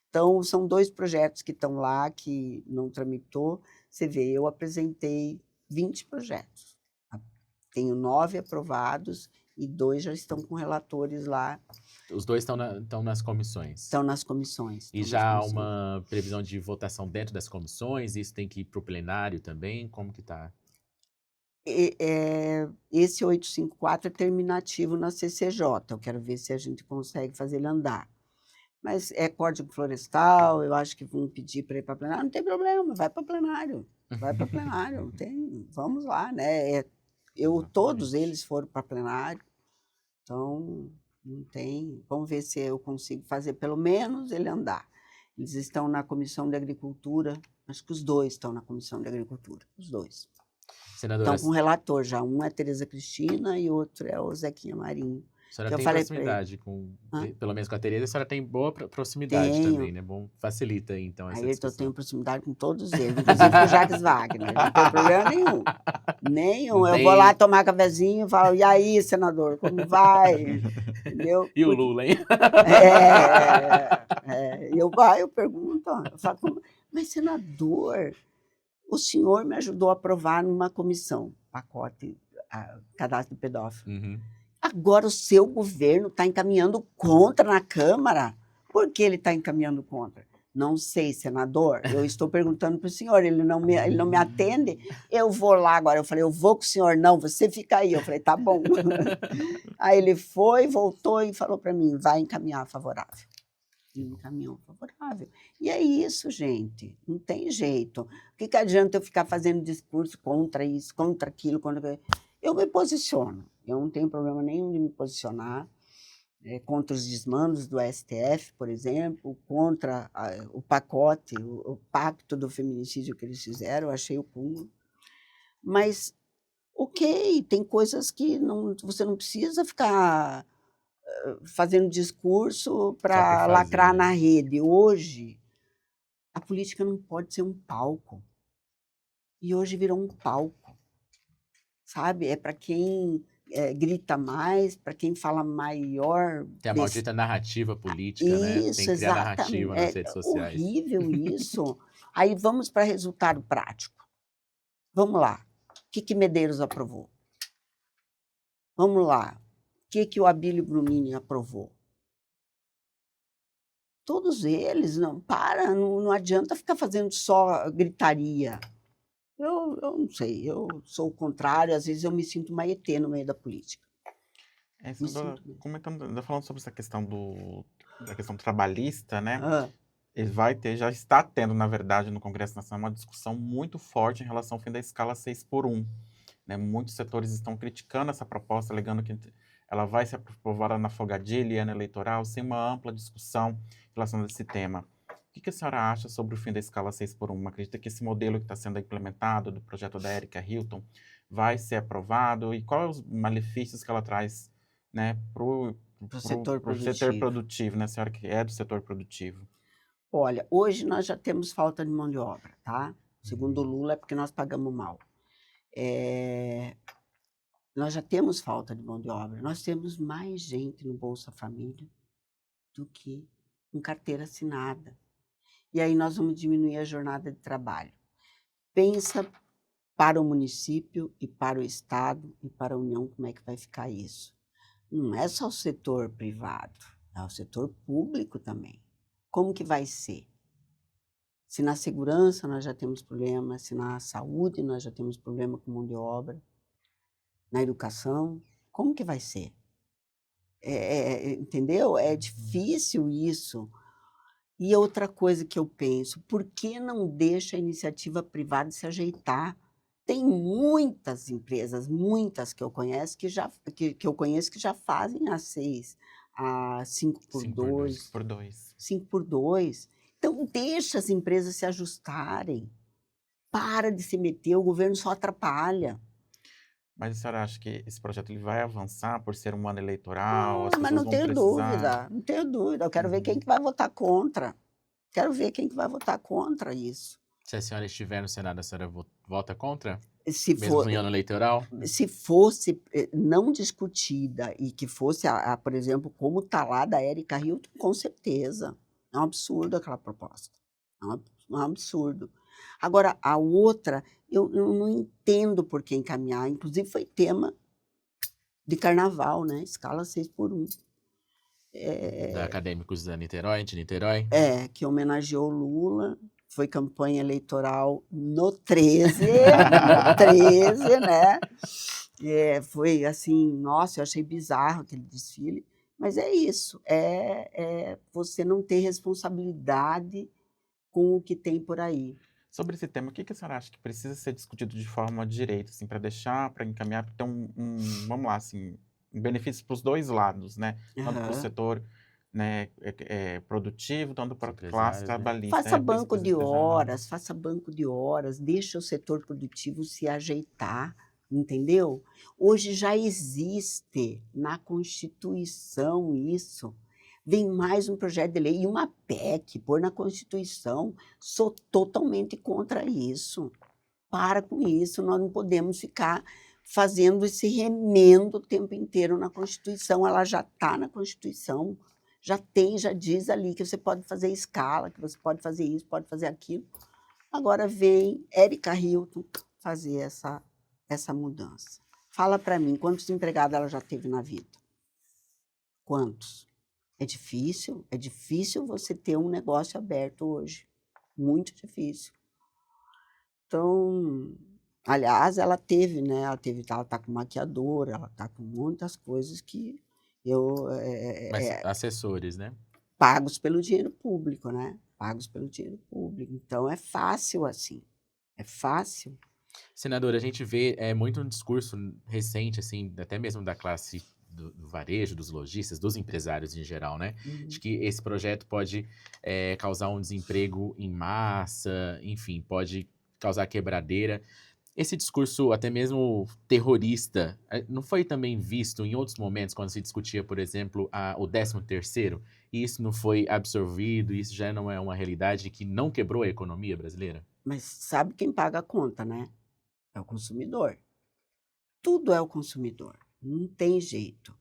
Então, são 2 projetos que estão lá, que não tramitou. Você vê, eu apresentei 20 projetos. Tenho 9 aprovados e 2 já estão com relatores lá. Os 2 estão nas comissões. Estão nas comissões. E já há uma previsão de votação dentro das comissões? Isso tem que ir para o plenário também? Como que está? Esse 854 é terminativo na CCJ. Eu quero ver se a gente consegue fazer ele andar. Mas é Código Florestal, eu acho que vão pedir para ir para plenário. Não tem problema, vai para plenário. Vai para plenário, não tem, vamos lá, né? Todos eles foram para plenário, então não tem. Vamos ver se eu consigo fazer pelo menos ele andar. Eles estão na Comissão de Agricultura, acho que os 2 estão na Comissão de Agricultura, os 2. Senadora, Estão com relator já, um é a Tereza Cristina e outro é o Zequinha Marinho. a senhora Eu tem falei pra proximidade pelo menos com a Tereza, a senhora tem boa proximidade Tenho. também, né? Bom, facilita aí, então, essa Aí eu discussão. tenho proximidade com todos eles, inclusive com o Jacques Wagner, não tem problema nenhum. Nenhum. Não Eu tem- vou lá tomar cafezinho e falo, e aí, senador, como vai? Entendeu? E o Lula, hein? Eu pergunto, eu falo, mas senador, o senhor me ajudou a aprovar numa comissão, pacote, cadastro de pedófilo. Uhum. Agora o seu governo está encaminhando contra na Câmara. Por que ele está encaminhando contra? Não sei, senador. Eu estou perguntando para o senhor, ele não me atende. Eu vou lá agora. Eu falei, eu vou com o senhor. Não, você fica aí. Eu falei, tá bom. Aí ele foi, voltou e falou para mim, vai encaminhar favorável. E encaminhou favorável. E é isso, gente. Não tem jeito. O que adianta eu ficar fazendo discurso contra isso, contra aquilo, contra... Eu me posiciono. Eu não tenho problema nenhum de me posicionar contra os desmandos do STF, por exemplo, contra o pacote, o pacto do feminicídio que eles fizeram, eu achei o cúmulo. Mas, ok, tem coisas que você não precisa ficar fazendo discurso para fazer, lacrar né? na rede. Hoje, a política não pode ser um palco. E hoje virou um palco. Sabe? É para quem grita mais, para quem fala maior. Tem a maldita narrativa política, né? Isso, Tem que criar exatamente. narrativa nas redes sociais. É horrível isso. Aí vamos para resultado prático. Vamos lá. O que Medeiros aprovou? Vamos lá. O que o Abílio Brunini aprovou? Todos eles, não adianta ficar fazendo só gritaria. Eu não sei, eu sou o contrário, às vezes eu me sinto uma ET no meio da política. Falando sobre essa questão da questão trabalhista, né? Ah, Já está tendo, na verdade, no Congresso Nacional, uma discussão muito forte em relação ao fim da escala 6x1. Né? Muitos setores estão criticando essa proposta, alegando que ela vai ser aprovada na folgadilha e ano eleitoral, sem uma ampla discussão relacionada a esse tema. O que a senhora acha sobre o fim da escala 6x1? Acredita que esse modelo que está sendo implementado do projeto da Erika Hilton vai ser aprovado? E quais os malefícios que ela traz, né, para o setor setor produtivo, né, a senhora que é do setor produtivo? Olha, hoje nós já temos falta de mão de obra, tá? Segundo o Lula, é porque nós pagamos mal. Nós já temos falta de mão de obra. Nós temos mais gente no Bolsa Família do que com carteira assinada. E aí nós vamos diminuir a jornada de trabalho. Pensa para o município e para o Estado e para a União como é que vai ficar isso. Não é só o setor privado, é o setor público também. Como que vai ser? Se na segurança nós já temos problema, se na saúde nós já temos problema com mão de obra, na educação, como que vai ser? Entendeu? É difícil isso. E outra coisa que eu penso, por que não deixa a iniciativa privada se ajeitar? Tem muitas empresas, muitas que eu conheço que já fazem a 5x2. 5x2. Então, deixa as empresas se ajustarem. Para de se meter, o governo só atrapalha. Mas a senhora acha que esse projeto ele vai avançar por ser um ano eleitoral? As Mas pessoas não vão tenho precisar. dúvida, não tenho dúvida. Eu quero ver quem Uhum. que vai votar contra. Quero ver quem que vai votar contra isso. Se a senhora estiver no Senado, a senhora vota contra? Se for, Mesmo em ano eleitoral? se fosse não discutida e que fosse, por exemplo, como está lá da Érica Hilton, com certeza. É um absurdo aquela proposta. É um absurdo. Agora, a outra, eu não entendo por que encaminhar. Inclusive, foi tema de carnaval, né? Escala 6x1. Da Acadêmicos da Niterói, de Niterói? Que homenageou Lula. Foi campanha eleitoral no 13, no 13, né? Foi assim, nossa, eu achei bizarro aquele desfile, mas é isso, você não ter responsabilidade com o que tem por aí. Sobre esse tema, o que que a senhora acha que precisa ser discutido de forma direita, assim, para deixar, para encaminhar, para ter vamos lá, assim, um benefício para os dois lados, né? Tanto para o Aham. setor, né, produtivo, tanto Os para a classe empresários, né? trabalhista, os empresários. Faça banco de horas, deixa o setor produtivo se ajeitar, entendeu? Hoje já existe na Constituição isso. Vem mais um projeto de lei e uma PEC, pôr na Constituição. Sou totalmente contra isso. Para com isso, nós não podemos ficar fazendo esse remendo o tempo inteiro na Constituição. Ela já está na Constituição, já diz ali que você pode fazer escala, que você pode fazer isso, pode fazer aquilo. Agora vem Érica Hilton fazer essa mudança. Fala para mim, quantos empregados ela já teve na vida? Quantos? É difícil você ter um negócio aberto hoje, muito difícil. Então, aliás, ela teve, né, ela tá com maquiadora, ela tá com muitas coisas que eu, Mas assessores, né? pagos pelo dinheiro público, né, pagos pelo dinheiro público. Então é fácil assim, é fácil. Senadora, a gente vê muito um discurso recente, assim, até mesmo da classe do varejo, dos lojistas, dos empresários em geral, né? De Uhum. que esse projeto pode causar um desemprego em massa, enfim, pode causar quebradeira. Esse discurso, até mesmo terrorista, não foi também visto em outros momentos, quando se discutia, por exemplo, o 13º? E isso não foi absorvido, isso já não é uma realidade que não quebrou a economia brasileira? Mas sabe quem paga a conta, né? É o consumidor. Tudo é o consumidor, não tem jeito.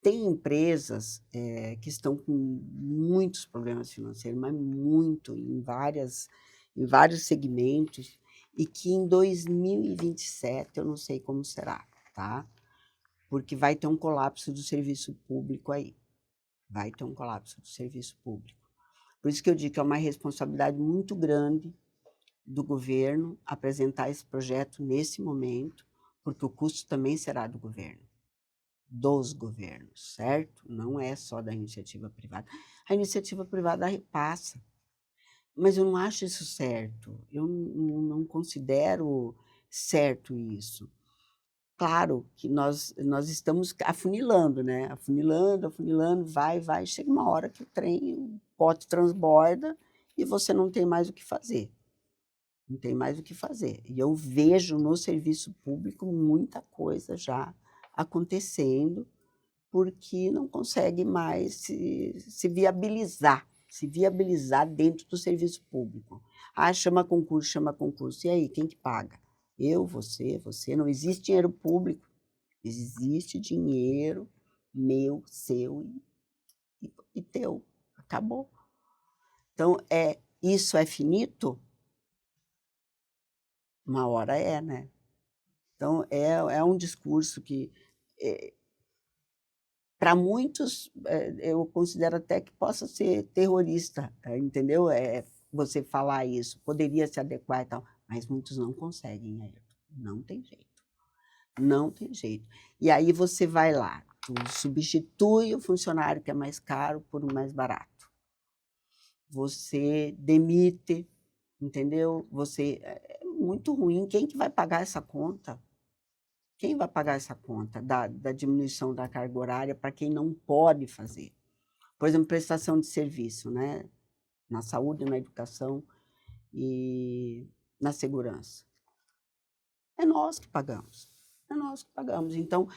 Tem empresas que estão com muitos problemas financeiros, mas muito, em vários segmentos, e que em 2027 eu não sei como será, tá? Porque vai ter um colapso do serviço público aí. Vai ter um colapso do serviço público. Por isso que eu digo que é uma responsabilidade muito grande do governo apresentar esse projeto nesse momento, porque o custo também será do governo. Dos governos, certo? Não é só da iniciativa privada. A iniciativa privada repassa, mas eu não acho isso certo. Eu não considero certo isso. Claro que nós estamos afunilando, né? Afunilando, afunilando, vai, chega uma hora que o pote transborda e você não tem mais o que fazer. Não tem mais o que fazer. E eu vejo no serviço público muita coisa já acontecendo, porque não consegue mais se viabilizar dentro do serviço público. Ah, chama concurso. E aí, quem que paga? Eu, você. Não existe dinheiro público, existe dinheiro meu, seu e teu. Acabou. Então, isso é finito? Uma hora né? Então, é um discurso que para muitos, eu considero até que possa ser terrorista, entendeu? Você falar isso, poderia se adequar e tal, mas muitos não conseguem, Ayrton. Não tem jeito. Não tem jeito. E aí você vai lá, tu substitui o funcionário que é mais caro por um mais barato. Você demite, entendeu? É muito ruim. Quem que vai pagar essa conta? Quem vai pagar essa conta da diminuição da carga horária para quem não pode fazer? Por exemplo, prestação de serviço, né? Na saúde, na educação. E na segurança? É nós que pagamos. É nós que pagamos. Então,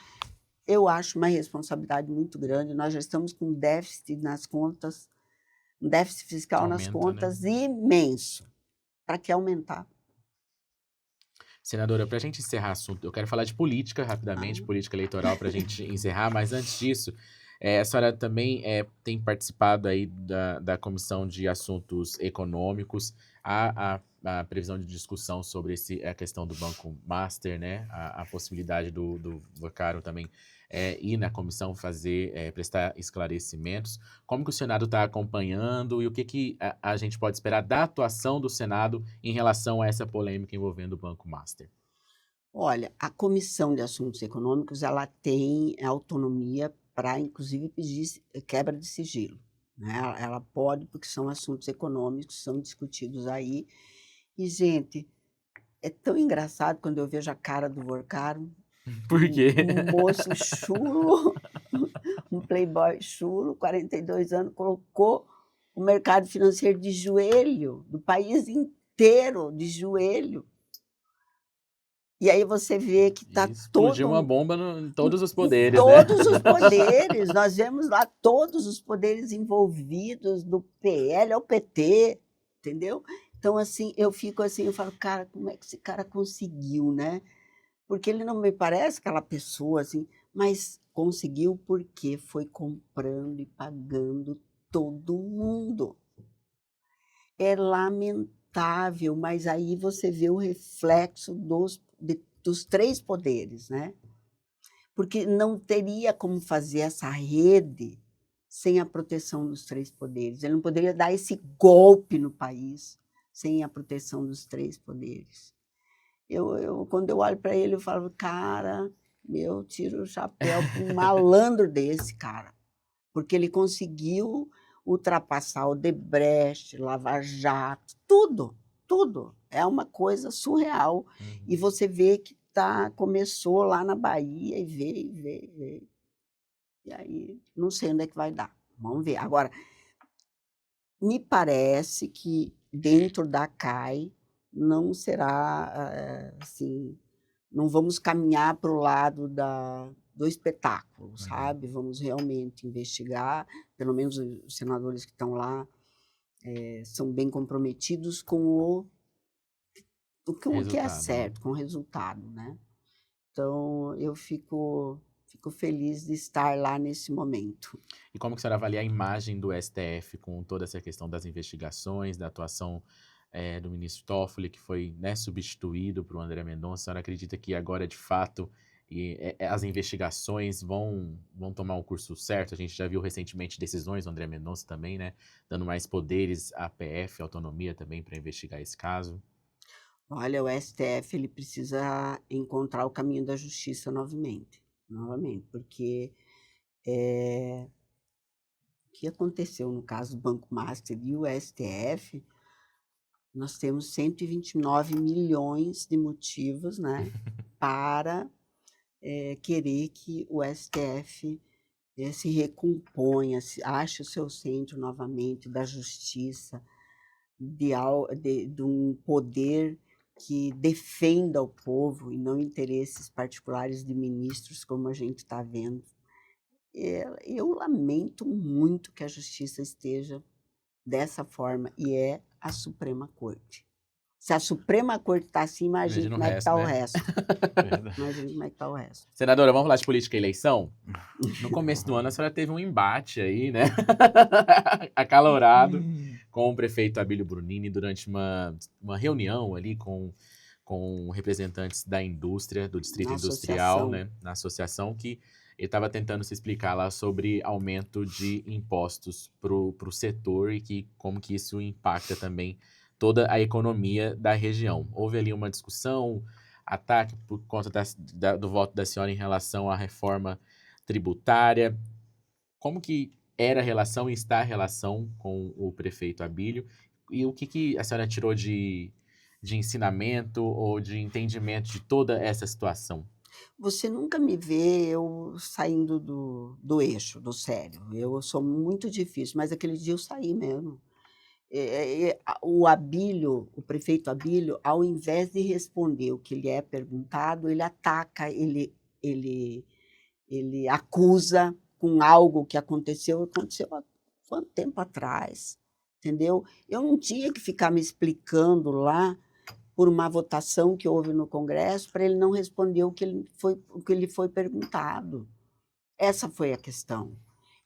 eu acho uma responsabilidade muito grande. Nós já estamos com déficit nas contas, um déficit fiscal nas Aumenta, né? contas imenso. Para que aumentar? Senadora, para a gente encerrar o assunto, eu quero falar de política rapidamente, política eleitoral, para a gente encerrar, mas antes disso, a senhora também tem participado aí da Comissão de Assuntos Econômicos, a previsão de discussão sobre a questão do Banco Master, né? A possibilidade do Vocaro também ir na comissão prestar esclarecimentos. Como que o Senado está acompanhando e o que a gente pode esperar da atuação do Senado em relação a essa polêmica envolvendo o Banco Master? Olha, a Comissão de Assuntos Econômicos, ela tem autonomia para, inclusive, pedir quebra de sigilo, né? Ela pode, porque são assuntos econômicos que são discutidos aí. E, gente, é tão engraçado quando eu vejo a cara do Vocaro, Por quê? um moço chulo, um playboy chulo, 42 anos, colocou o mercado financeiro de joelho, do país inteiro de joelho. E aí você vê que está Explodiu todo uma bomba em todos os em poderes, né? todos os poderes. Nós vemos lá todos os poderes envolvidos, do PL ao PT, entendeu? Então, assim, eu fico assim, eu falo, cara, como é que esse cara conseguiu, né? Porque ele não me parece aquela pessoa assim, mas conseguiu porque foi comprando e pagando todo mundo. É lamentável, mas aí você vê o reflexo dos três poderes, né? Porque não teria como fazer essa rede sem a proteção dos três poderes. Ele não poderia dar esse golpe no país sem a proteção dos três poderes. Quando eu olho para ele, eu falo, cara, eu tiro o chapéu para um malandro desse, cara. Porque ele conseguiu ultrapassar o Odebrecht, Lava Jato, tudo, tudo. É uma coisa surreal. E você vê que começou lá na Bahia e veio. E aí, não sei onde é que vai dar. Vamos ver. Agora, me parece que dentro da CAI não será assim, não vamos caminhar para o lado do espetáculo, sabe? Vamos realmente investigar, pelo menos os senadores que estão lá são bem comprometidos com o que é Resultado, né? certo, com o resultado, né? Então, eu fico feliz de estar lá nesse momento. E como que a senhora avalia a imagem do STF com toda essa questão das investigações, da atuação do ministro Toffoli, que foi, né, substituído por André Mendonça? A senhora acredita que agora, de fato, as investigações vão tomar um curso certo? A gente já viu recentemente decisões do André Mendonça também, né, dando mais poderes à PF, autonomia também para investigar esse caso. Olha, o STF ele precisa encontrar o caminho da justiça novamente, porque o que aconteceu no caso do Banco Master e o STF, nós temos 129 milhões de motivos, né, para querer que o STF se recomponha, ache o seu centro novamente da justiça, de um poder que defenda o povo e não interesses particulares de ministros, como a gente está vendo. Eu lamento muito que a justiça esteja dessa forma, e é a Suprema Corte. Se a Suprema Corte está assim, imagina como é que está o resto. Imagina como é que está o resto. Senadora, vamos falar de política e eleição? No começo do ano, a senhora teve um embate aí, né? Acalorado com o prefeito Abílio Brunini durante uma reunião ali com representantes da indústria, do Distrito Industrial, né? Na associação, que ele estava tentando se explicar lá sobre aumento de impostos para o setor e como que isso impacta também toda a economia da região. Houve ali uma discussão, ataque por conta do voto da senhora em relação à reforma tributária. Como que era a relação e está a relação com o prefeito Abílio? E o que a senhora tirou de ensinamento ou de entendimento de toda essa situação? Você nunca me vê eu saindo do eixo, do sério. Eu sou muito difícil, mas aquele dia eu saí mesmo. O Abílio, o prefeito Abílio, ao invés de responder o que lhe é perguntado, ele ataca, ele acusa com algo que aconteceu há quanto tempo atrás, entendeu? Eu não tinha que ficar me explicando lá por uma votação que houve no Congresso para ele não responder o que lhe foi perguntado. Essa foi a questão.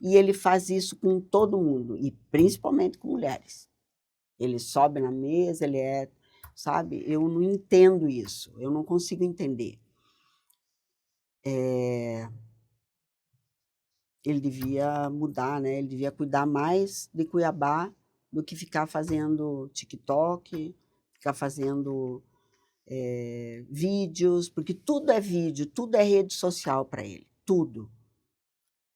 E ele faz isso com todo mundo, e principalmente com mulheres. Ele sobe na mesa, sabe? Eu não entendo isso, eu não consigo entender. Ele devia mudar, né? Ele devia cuidar mais de Cuiabá do que ficar fazendo TikTok, ficar fazendo vídeos, porque tudo é vídeo, tudo é rede social para ele, tudo.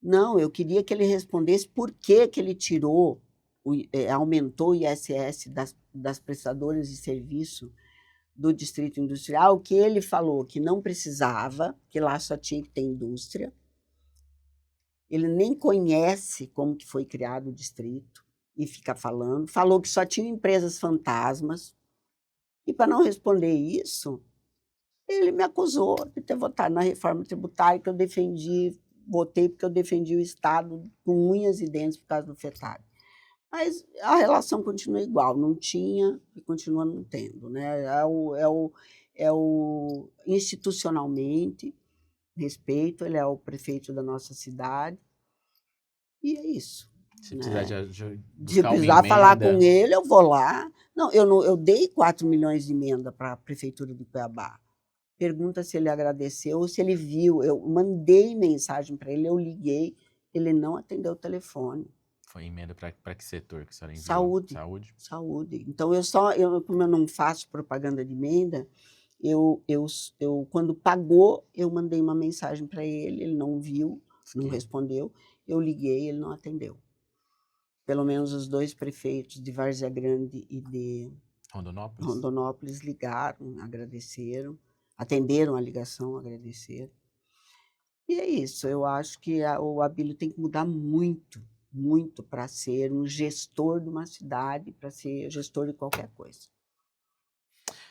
Não, eu queria que ele respondesse por que ele tirou, aumentou o ISS das prestadoras de serviço do Distrito Industrial, que ele falou que não precisava, que lá só tinha que ter indústria. Ele nem conhece como que foi criado o distrito e fica falou que só tinha empresas fantasmas. E para não responder isso, ele me acusou de ter votado na reforma tributária que eu votei porque eu defendi o Estado com unhas e dentes por causa do FETAB. Mas a relação continua igual, não tinha e continua não tendo, né? Institucionalmente, respeito, ele é o prefeito da nossa cidade, e é isso. Se né? precisar de Se buscar uma precisar falar emenda, com ele, eu vou lá. Não, eu dei 4 milhões de emenda para a Prefeitura de Cuiabá. Pergunta se ele agradeceu ou se ele viu. Eu mandei mensagem para ele, eu liguei, ele não atendeu o telefone. foi emenda para que setor que a senhora enviou? Saúde. Saúde. Então, como eu não faço propaganda de emenda, quando pagou, eu mandei uma mensagem para ele, ele não viu, não respondeu, eu liguei, ele não atendeu. Pelo menos os 2 prefeitos de Várzea Grande e de Rondonópolis ligaram, agradeceram, atenderam a ligação, agradeceram. E é isso, eu acho que o Abílio tem que mudar muito, muito para ser um gestor de uma cidade, para ser gestor de qualquer coisa.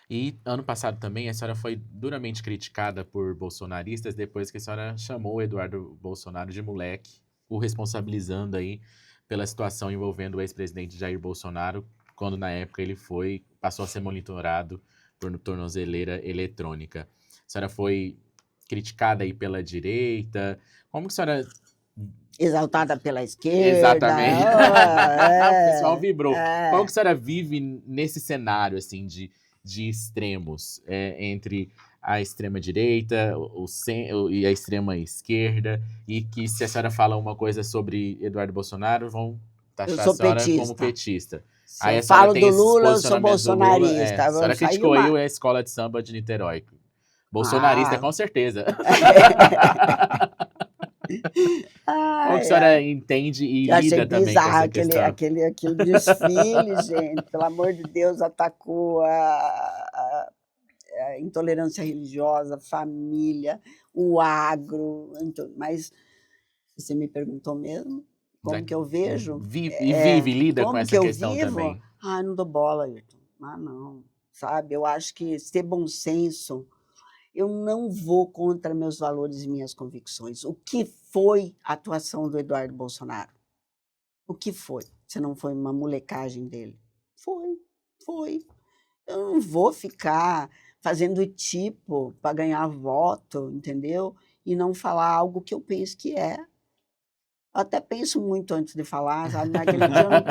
E ano passado também a senhora foi duramente criticada por bolsonaristas depois que a senhora chamou o Eduardo Bolsonaro de moleque, o responsabilizando aí pela situação envolvendo o ex-presidente Jair Bolsonaro, quando na época ele passou a ser monitorado por tornozeleira eletrônica. A senhora foi criticada aí pela direita. Como que a senhora... Exaltada pela esquerda. Exatamente. O pessoal vibrou. Como que a senhora vive nesse cenário assim de extremos, entre a extrema-direita e a extrema-esquerda, e que se a senhora fala uma coisa sobre Eduardo Bolsonaro, vão taxar a senhora como petista. Se eu falo do Lula, eu sou bolsonarista. A senhora criticou aí a escola de samba de Niterói. Bolsonarista, com certeza. Como que a senhora entende e lida também com essa questão? Aquele desfile, gente, pelo amor de Deus, atacou a intolerância religiosa, a família, o agro. Mas você me perguntou mesmo como que eu vejo? Lida com essa questão também? Não dou bola, Ayrton. Não, sabe? Eu acho que ter bom senso... Eu não vou contra meus valores e minhas convicções. O que foi a atuação do Eduardo Bolsonaro? O que foi? Se não foi uma molecagem dele? Foi. Eu não vou ficar fazendo tipo para ganhar voto, entendeu? E não falar algo que eu penso que é. Eu até penso muito antes de falar, sabe? Naquele dia eu não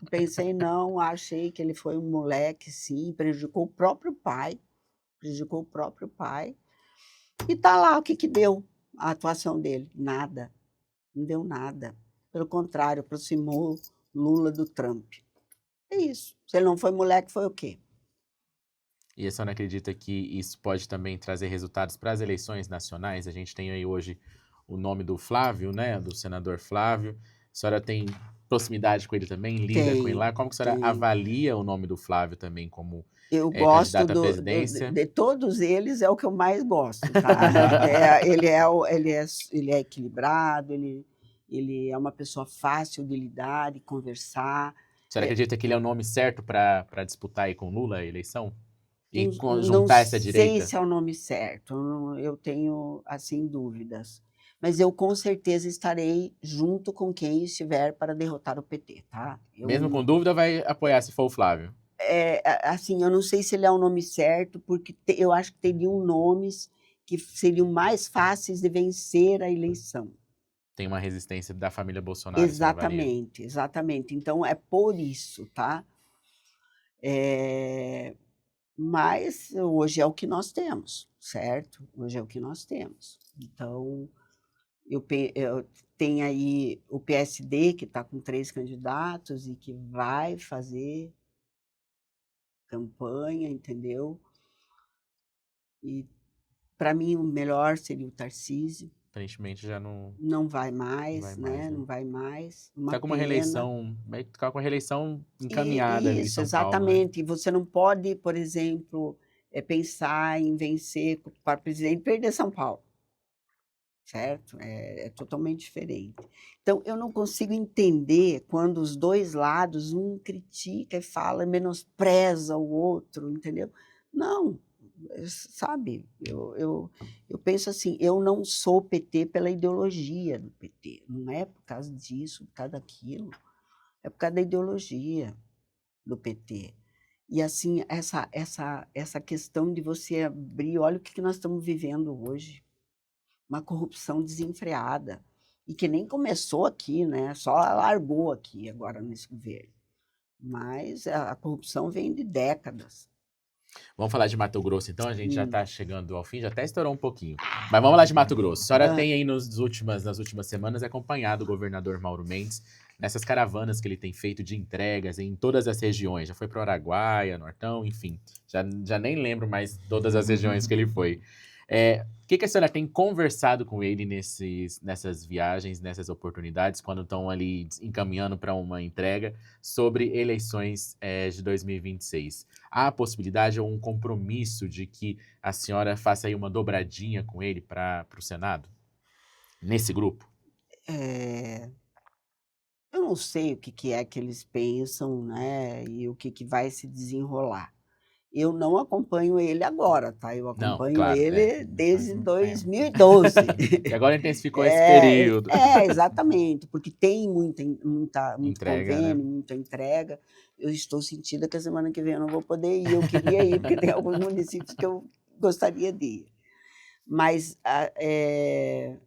pensei não. Achei que ele foi um moleque, sim, prejudicou o próprio pai. E tá lá, o que deu a atuação dele? Nada, não deu nada. Pelo contrário, aproximou Lula do Trump. É isso. Se ele não foi moleque, foi o quê? E a senhora acredita que isso pode também trazer resultados para as eleições nacionais? A gente tem aí hoje o nome do Flávio, né? Do senador Flávio. A senhora tem proximidade com ele também? Lida com ele lá? Como que a senhora avalia o nome do Flávio também como... Eu gosto de todos eles, é o que eu mais gosto. Tá? Ele é equilibrado, ele é uma pessoa fácil de lidar, de conversar, Você acredita que ele é o nome certo para disputar aí com Lula a eleição? E Não juntar essa sei direita? se é o nome certo, eu tenho, assim, dúvidas. Mas eu com certeza estarei junto com quem estiver para derrotar o PT, tá? Mesmo com dúvida, vai apoiar se for o Flávio. Assim, eu não sei se ele é o nome certo, porque eu acho que teriam nomes que seriam mais fáceis de vencer a eleição. Tem uma resistência da família Bolsonaro, a senhora avalia. Exatamente, exatamente. Então, é por isso, tá? Mas hoje é o que nós temos, certo? Hoje é o que nós temos. Então, eu tenho aí o PSD, que está com 3 candidatos e que vai fazer campanha, entendeu? E, para mim, o melhor seria o Tarcísio. Aparentemente já não Não vai vai mais, mais, né? né? Não vai mais. Tá Uma com uma pena. reeleição, vai ficar com a reeleição encaminhada ali em Isso, São Paulo, né? exatamente. E você não pode, por exemplo, pensar em vencer para presidente e perder São Paulo, certo? É totalmente diferente. Então, eu não consigo entender quando os dois lados, um critica e fala, menospreza o outro, entendeu? Não, sabe? Eu penso assim, eu não sou PT pela ideologia do PT, não é por causa disso, por causa daquilo, é por causa da ideologia do PT. E assim, essa questão de você abrir, olha o que nós estamos vivendo hoje, uma corrupção desenfreada, e que nem começou aqui, né? Só largou aqui agora nesse governo. Mas a corrupção vem de décadas. Vamos falar de Mato Grosso, então? A gente já está chegando ao fim, já até estourou um pouquinho. Mas vamos falar de Mato Grosso. A senhora tem aí nas últimas semanas acompanhado o governador Mauro Mendes nessas caravanas que ele tem feito de entregas em todas as regiões. Já foi para Araguaia, Nortão, enfim. Já nem lembro mais todas as regiões que ele foi. O que a senhora tem conversado com ele nessas viagens, nessas oportunidades, quando estão ali encaminhando para uma entrega sobre eleições de 2026? Há a possibilidade ou um compromisso de que a senhora faça aí uma dobradinha com ele para o Senado? Nesse grupo? Eu não sei o que é que eles pensam, né? E o que vai se desenrolar. Eu não acompanho ele agora, tá? Eu Não, acompanho claro, ele Faz desde muito tempo. 2012. E agora intensificou esse período. Exatamente, porque tem muito Entrega, né? convênio, muita entrega. Eu estou sentindo que a semana que vem eu não vou poder ir. Eu queria ir, porque tem alguns municípios que eu gostaria de ir. Mas é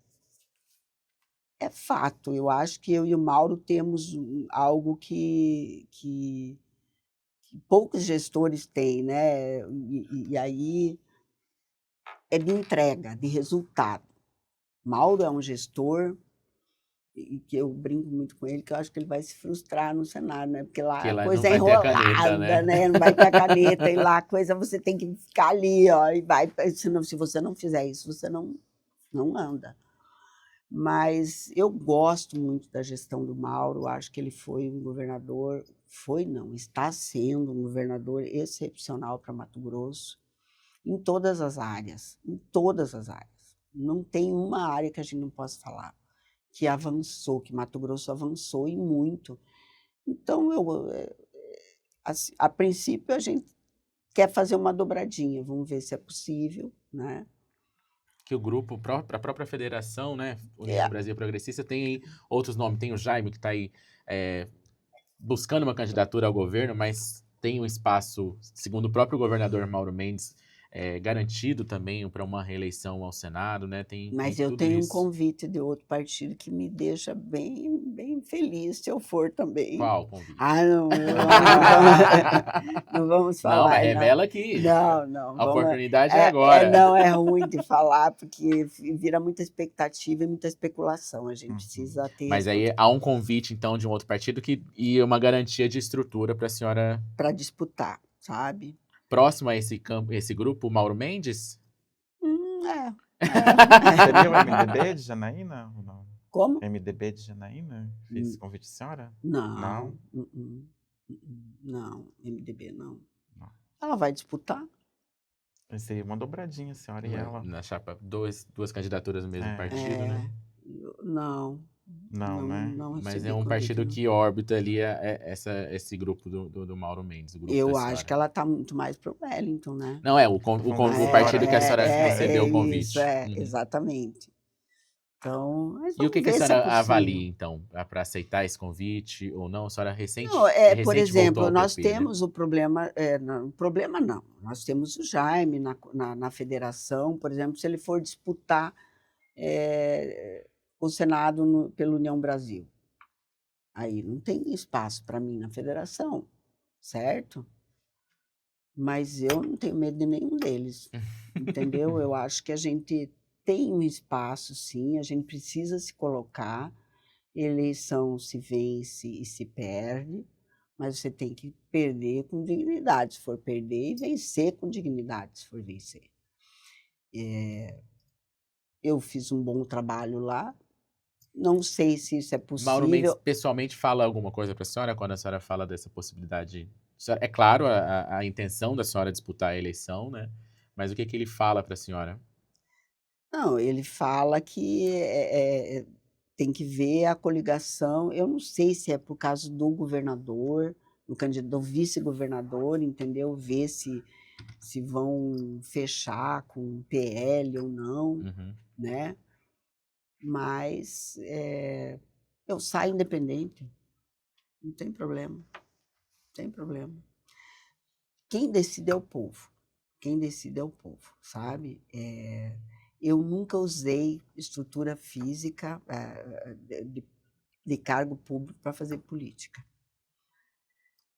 fato, eu acho que eu e o Mauro temos algo que poucos gestores têm, né? E aí é de entrega, de resultado. Mauro é um gestor e que eu brinco muito com ele, que eu acho que ele vai se frustrar no Senado, né? Porque lá Que a lá coisa não é vai ter a caneta, enrolada, né? Não vai ter a caneta, e lá a coisa você tem que ficar ali, ó, e vai. Senão, se você não fizer isso, você não anda. Mas eu gosto muito da gestão do Mauro, acho que ele foi um governador, está sendo um governador excepcional para Mato Grosso, em todas as áreas, em todas as áreas. Não tem uma área que a gente não possa falar que avançou, que Mato Grosso avançou e muito. Então, assim, a princípio, a gente quer fazer uma dobradinha, vamos ver se é possível, né? Que o grupo, a própria federação, né? União É, Brasil Progressista, tem aí outros nomes. Tem o Jaime, que está aí buscando uma candidatura ao governo, mas tem um espaço, segundo o próprio governador Mauro Mendes, garantido também para uma reeleição ao Senado, né? Tem Mas eu tudo tenho um isso. convite de outro partido que me deixa bem, bem feliz se eu for também. Qual o convite? Não vamos Não, falar. mas revela aqui. Não. A oportunidade é agora. Não, é ruim de falar, porque vira muita expectativa e muita especulação. A gente precisa ter. Mas aí há um convite, então, de um outro partido e uma garantia de estrutura para a senhora. Para disputar, sabe? Próximo a esse grupo, o Mauro Mendes? Seria o MDB de Janaína? Ou não? Como? MDB de Janaína? Fez esse convite, senhora? Não. Não, MDB não. Ela vai disputar. Seria uma dobradinha, senhora e ela. Na chapa, duas candidaturas no mesmo partido, né? Não. Não, né? Não Mas recebi é um convite, partido não. que orbita ali esse grupo do Mauro Mendes, o grupo da Eu senhora. acho que ela está muito mais pro Wellington, né? Não, é o Fundação partido que a senhora recebeu o Isso, convite. Uhum. exatamente. Então, mas E o vamos que a ver se é senhora possível. avalia, então, para aceitar esse convite ou não? A senhora Não, recente por voltou exemplo, ao nós PP, né? temos o problema, não, problema não, nós temos o Jaime na federação, por exemplo, se ele for disputar o Senado pela União Brasil, aí não tem espaço para mim na federação, certo? Mas eu não tenho medo de nenhum deles, entendeu? Eu acho que a gente tem um espaço, sim, a gente precisa se colocar, eleição se vence e se perde, mas você tem que perder com dignidade, se for perder, e vencer com dignidade, se for vencer. Eu fiz um bom trabalho lá, não sei se isso é Mauro Mendes possível. pessoalmente fala alguma coisa para a senhora quando a senhora fala dessa possibilidade? É claro a intenção da senhora disputar a eleição, né? Mas o que ele fala para a senhora? Não, ele fala que tem que ver a coligação. Eu não sei se é por causa do governador, do vice-governador, entendeu? Ver se vão fechar com o PL ou não, Uhum. né? Mas eu saio independente, não tem problema, não tem problema. Quem decide é o povo, quem decide é o povo, sabe? Eu nunca usei estrutura física de cargo público para fazer política.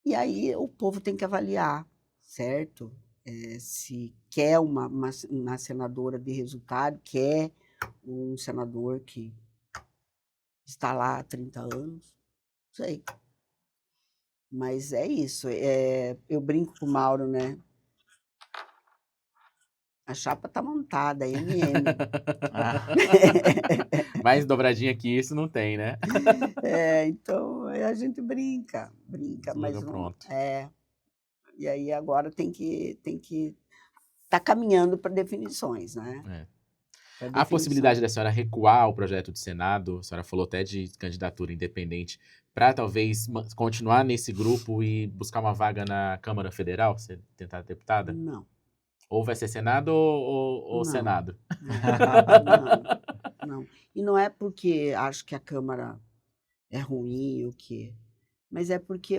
E aí o povo tem que avaliar, certo? Se quer uma senadora de resultado, quer um senador que está lá há 30 anos, não sei. Mas é isso. Eu brinco com o Mauro, né? A chapa tá montada, MM. Ah, Mais dobradinha que isso não tem, né? Então a gente brinca, mas Slogan não. pronto. E aí agora tem que tá caminhando para definições, né? É. Pra A possibilidade definição. da senhora recuar o projeto de Senado, a senhora falou até de candidatura independente, para talvez continuar nesse grupo e buscar uma vaga na Câmara Federal, você tentar deputada? Não, Ou vai ser Senado ou não, Senado? não. E não é porque acho que a Câmara é ruim ou quê, mas é porque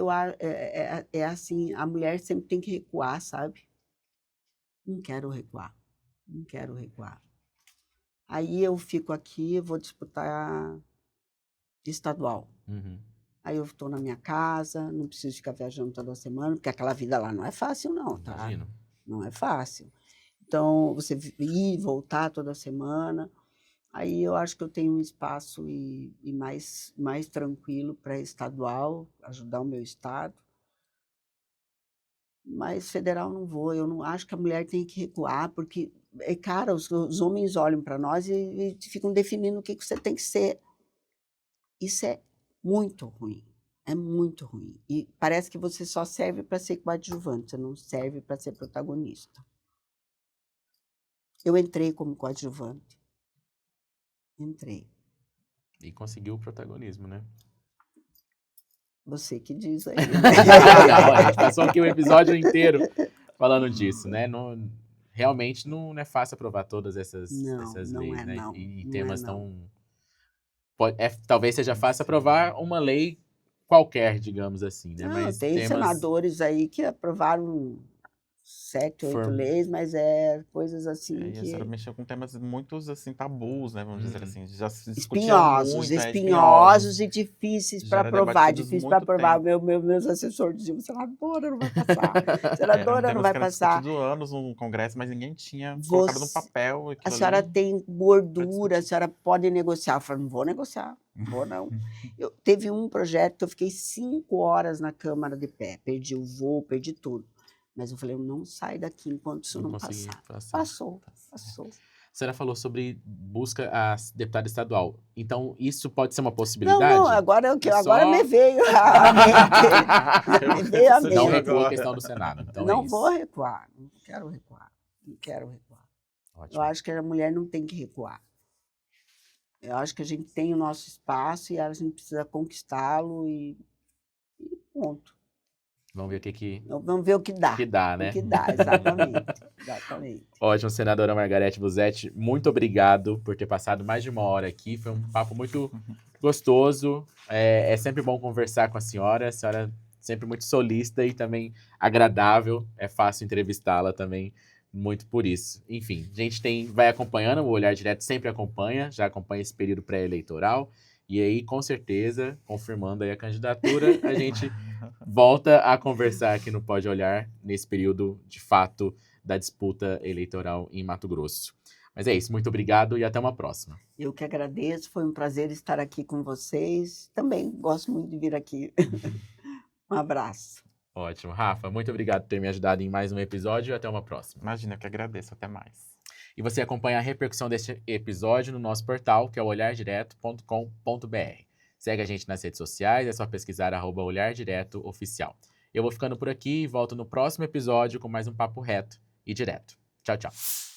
é assim, a mulher sempre tem que recuar, sabe? Não quero recuar, não quero recuar. Aí eu fico aqui, vou disputar estadual. Uhum. Aí eu estou na minha casa, não preciso ficar viajando toda semana, porque aquela vida lá não é fácil não, tá? Imagino. Não é fácil. Então, você ir e voltar toda semana, aí eu acho que eu tenho um espaço e mais tranquilo para estadual, ajudar o meu estado. Mas federal não vou, eu não acho que a mulher tem que recuar, porque, cara, os homens olham para nós e ficam definindo o que você tem que ser. Isso é muito ruim, é muito ruim. E parece que você só serve para ser coadjuvante, você não serve para ser protagonista. Eu entrei como coadjuvante. Entrei. E conseguiu o protagonismo, né? Você que diz aí. Não, a gente passou aqui o episódio inteiro falando disso, né? Realmente não é fácil aprovar todas essas Não leis, é né? não. E Não é temas não. tão... talvez seja fácil aprovar uma lei qualquer, digamos assim, né? Não, Mas tem temas... senadores aí que aprovaram 7, 8 leis, mas coisas assim e a senhora que... mexeu com temas muito, assim, tabus, né? Vamos dizer Uhum. assim. Já se discutia muito, Espinhosos e difíceis Já para era aprovar. debatidos Difícil para muito aprovar. tempo. Meus assessores diziam, senadora, não vai passar. Eram Senadora, não temas vai que eram passar. discutidos há anos no Congresso, mas ninguém tinha colocado no Você, papel a aquilo senhora ali tem para gordura, a discutir. senhora pode negociar. Eu falei, não vou negociar, não vou não. Teve um projeto que eu fiquei 5 horas na Câmara de pé, perdi o voo, perdi tudo. Mas eu falei, eu não saio daqui enquanto isso não consegui passar. passar. Passou. A senhora falou sobre busca a deputada estadual. Então, isso pode ser uma Não, possibilidade? agora Só... me veio a mente. Me veio a Não mente. recua a questão do Senado. Então Não é vou isso. recuar, não quero recuar, não quero recuar. Eu Ótimo. acho que a mulher não tem que recuar. Eu acho que a gente tem o nosso espaço e a gente precisa conquistá-lo e ponto. Vamos ver o que Vamos ver o que dá. dá, O né? que dá, exatamente. Exatamente. Ótimo, senadora Margarete Busetti, muito obrigado por ter passado mais de uma hora aqui. Foi um papo muito gostoso. É sempre bom conversar com a senhora é sempre muito solícita e também agradável. É fácil entrevistá-la também, muito por isso. Enfim, a gente vai acompanhando, o Olhar Direto sempre acompanha, já acompanha esse período pré-eleitoral. E aí, com certeza, confirmando aí a candidatura, a gente volta a conversar aqui no Pode Olhar, nesse período, de fato, da disputa eleitoral em Mato Grosso. Mas é isso, muito obrigado e até uma próxima. Eu que agradeço, foi um prazer estar aqui com vocês. Também gosto muito de vir aqui. Um abraço. Ótimo. Rafa, muito obrigado por ter me ajudado em mais um episódio e até uma próxima. Imagina, eu que agradeço. Até mais. E você acompanha a repercussão deste episódio no nosso portal, que é o olhardireto.com.br. Segue a gente nas redes sociais, é só pesquisar @olhardiretoOficial. Eu vou ficando por aqui e volto no próximo episódio com mais um papo reto e direto. Tchau, tchau.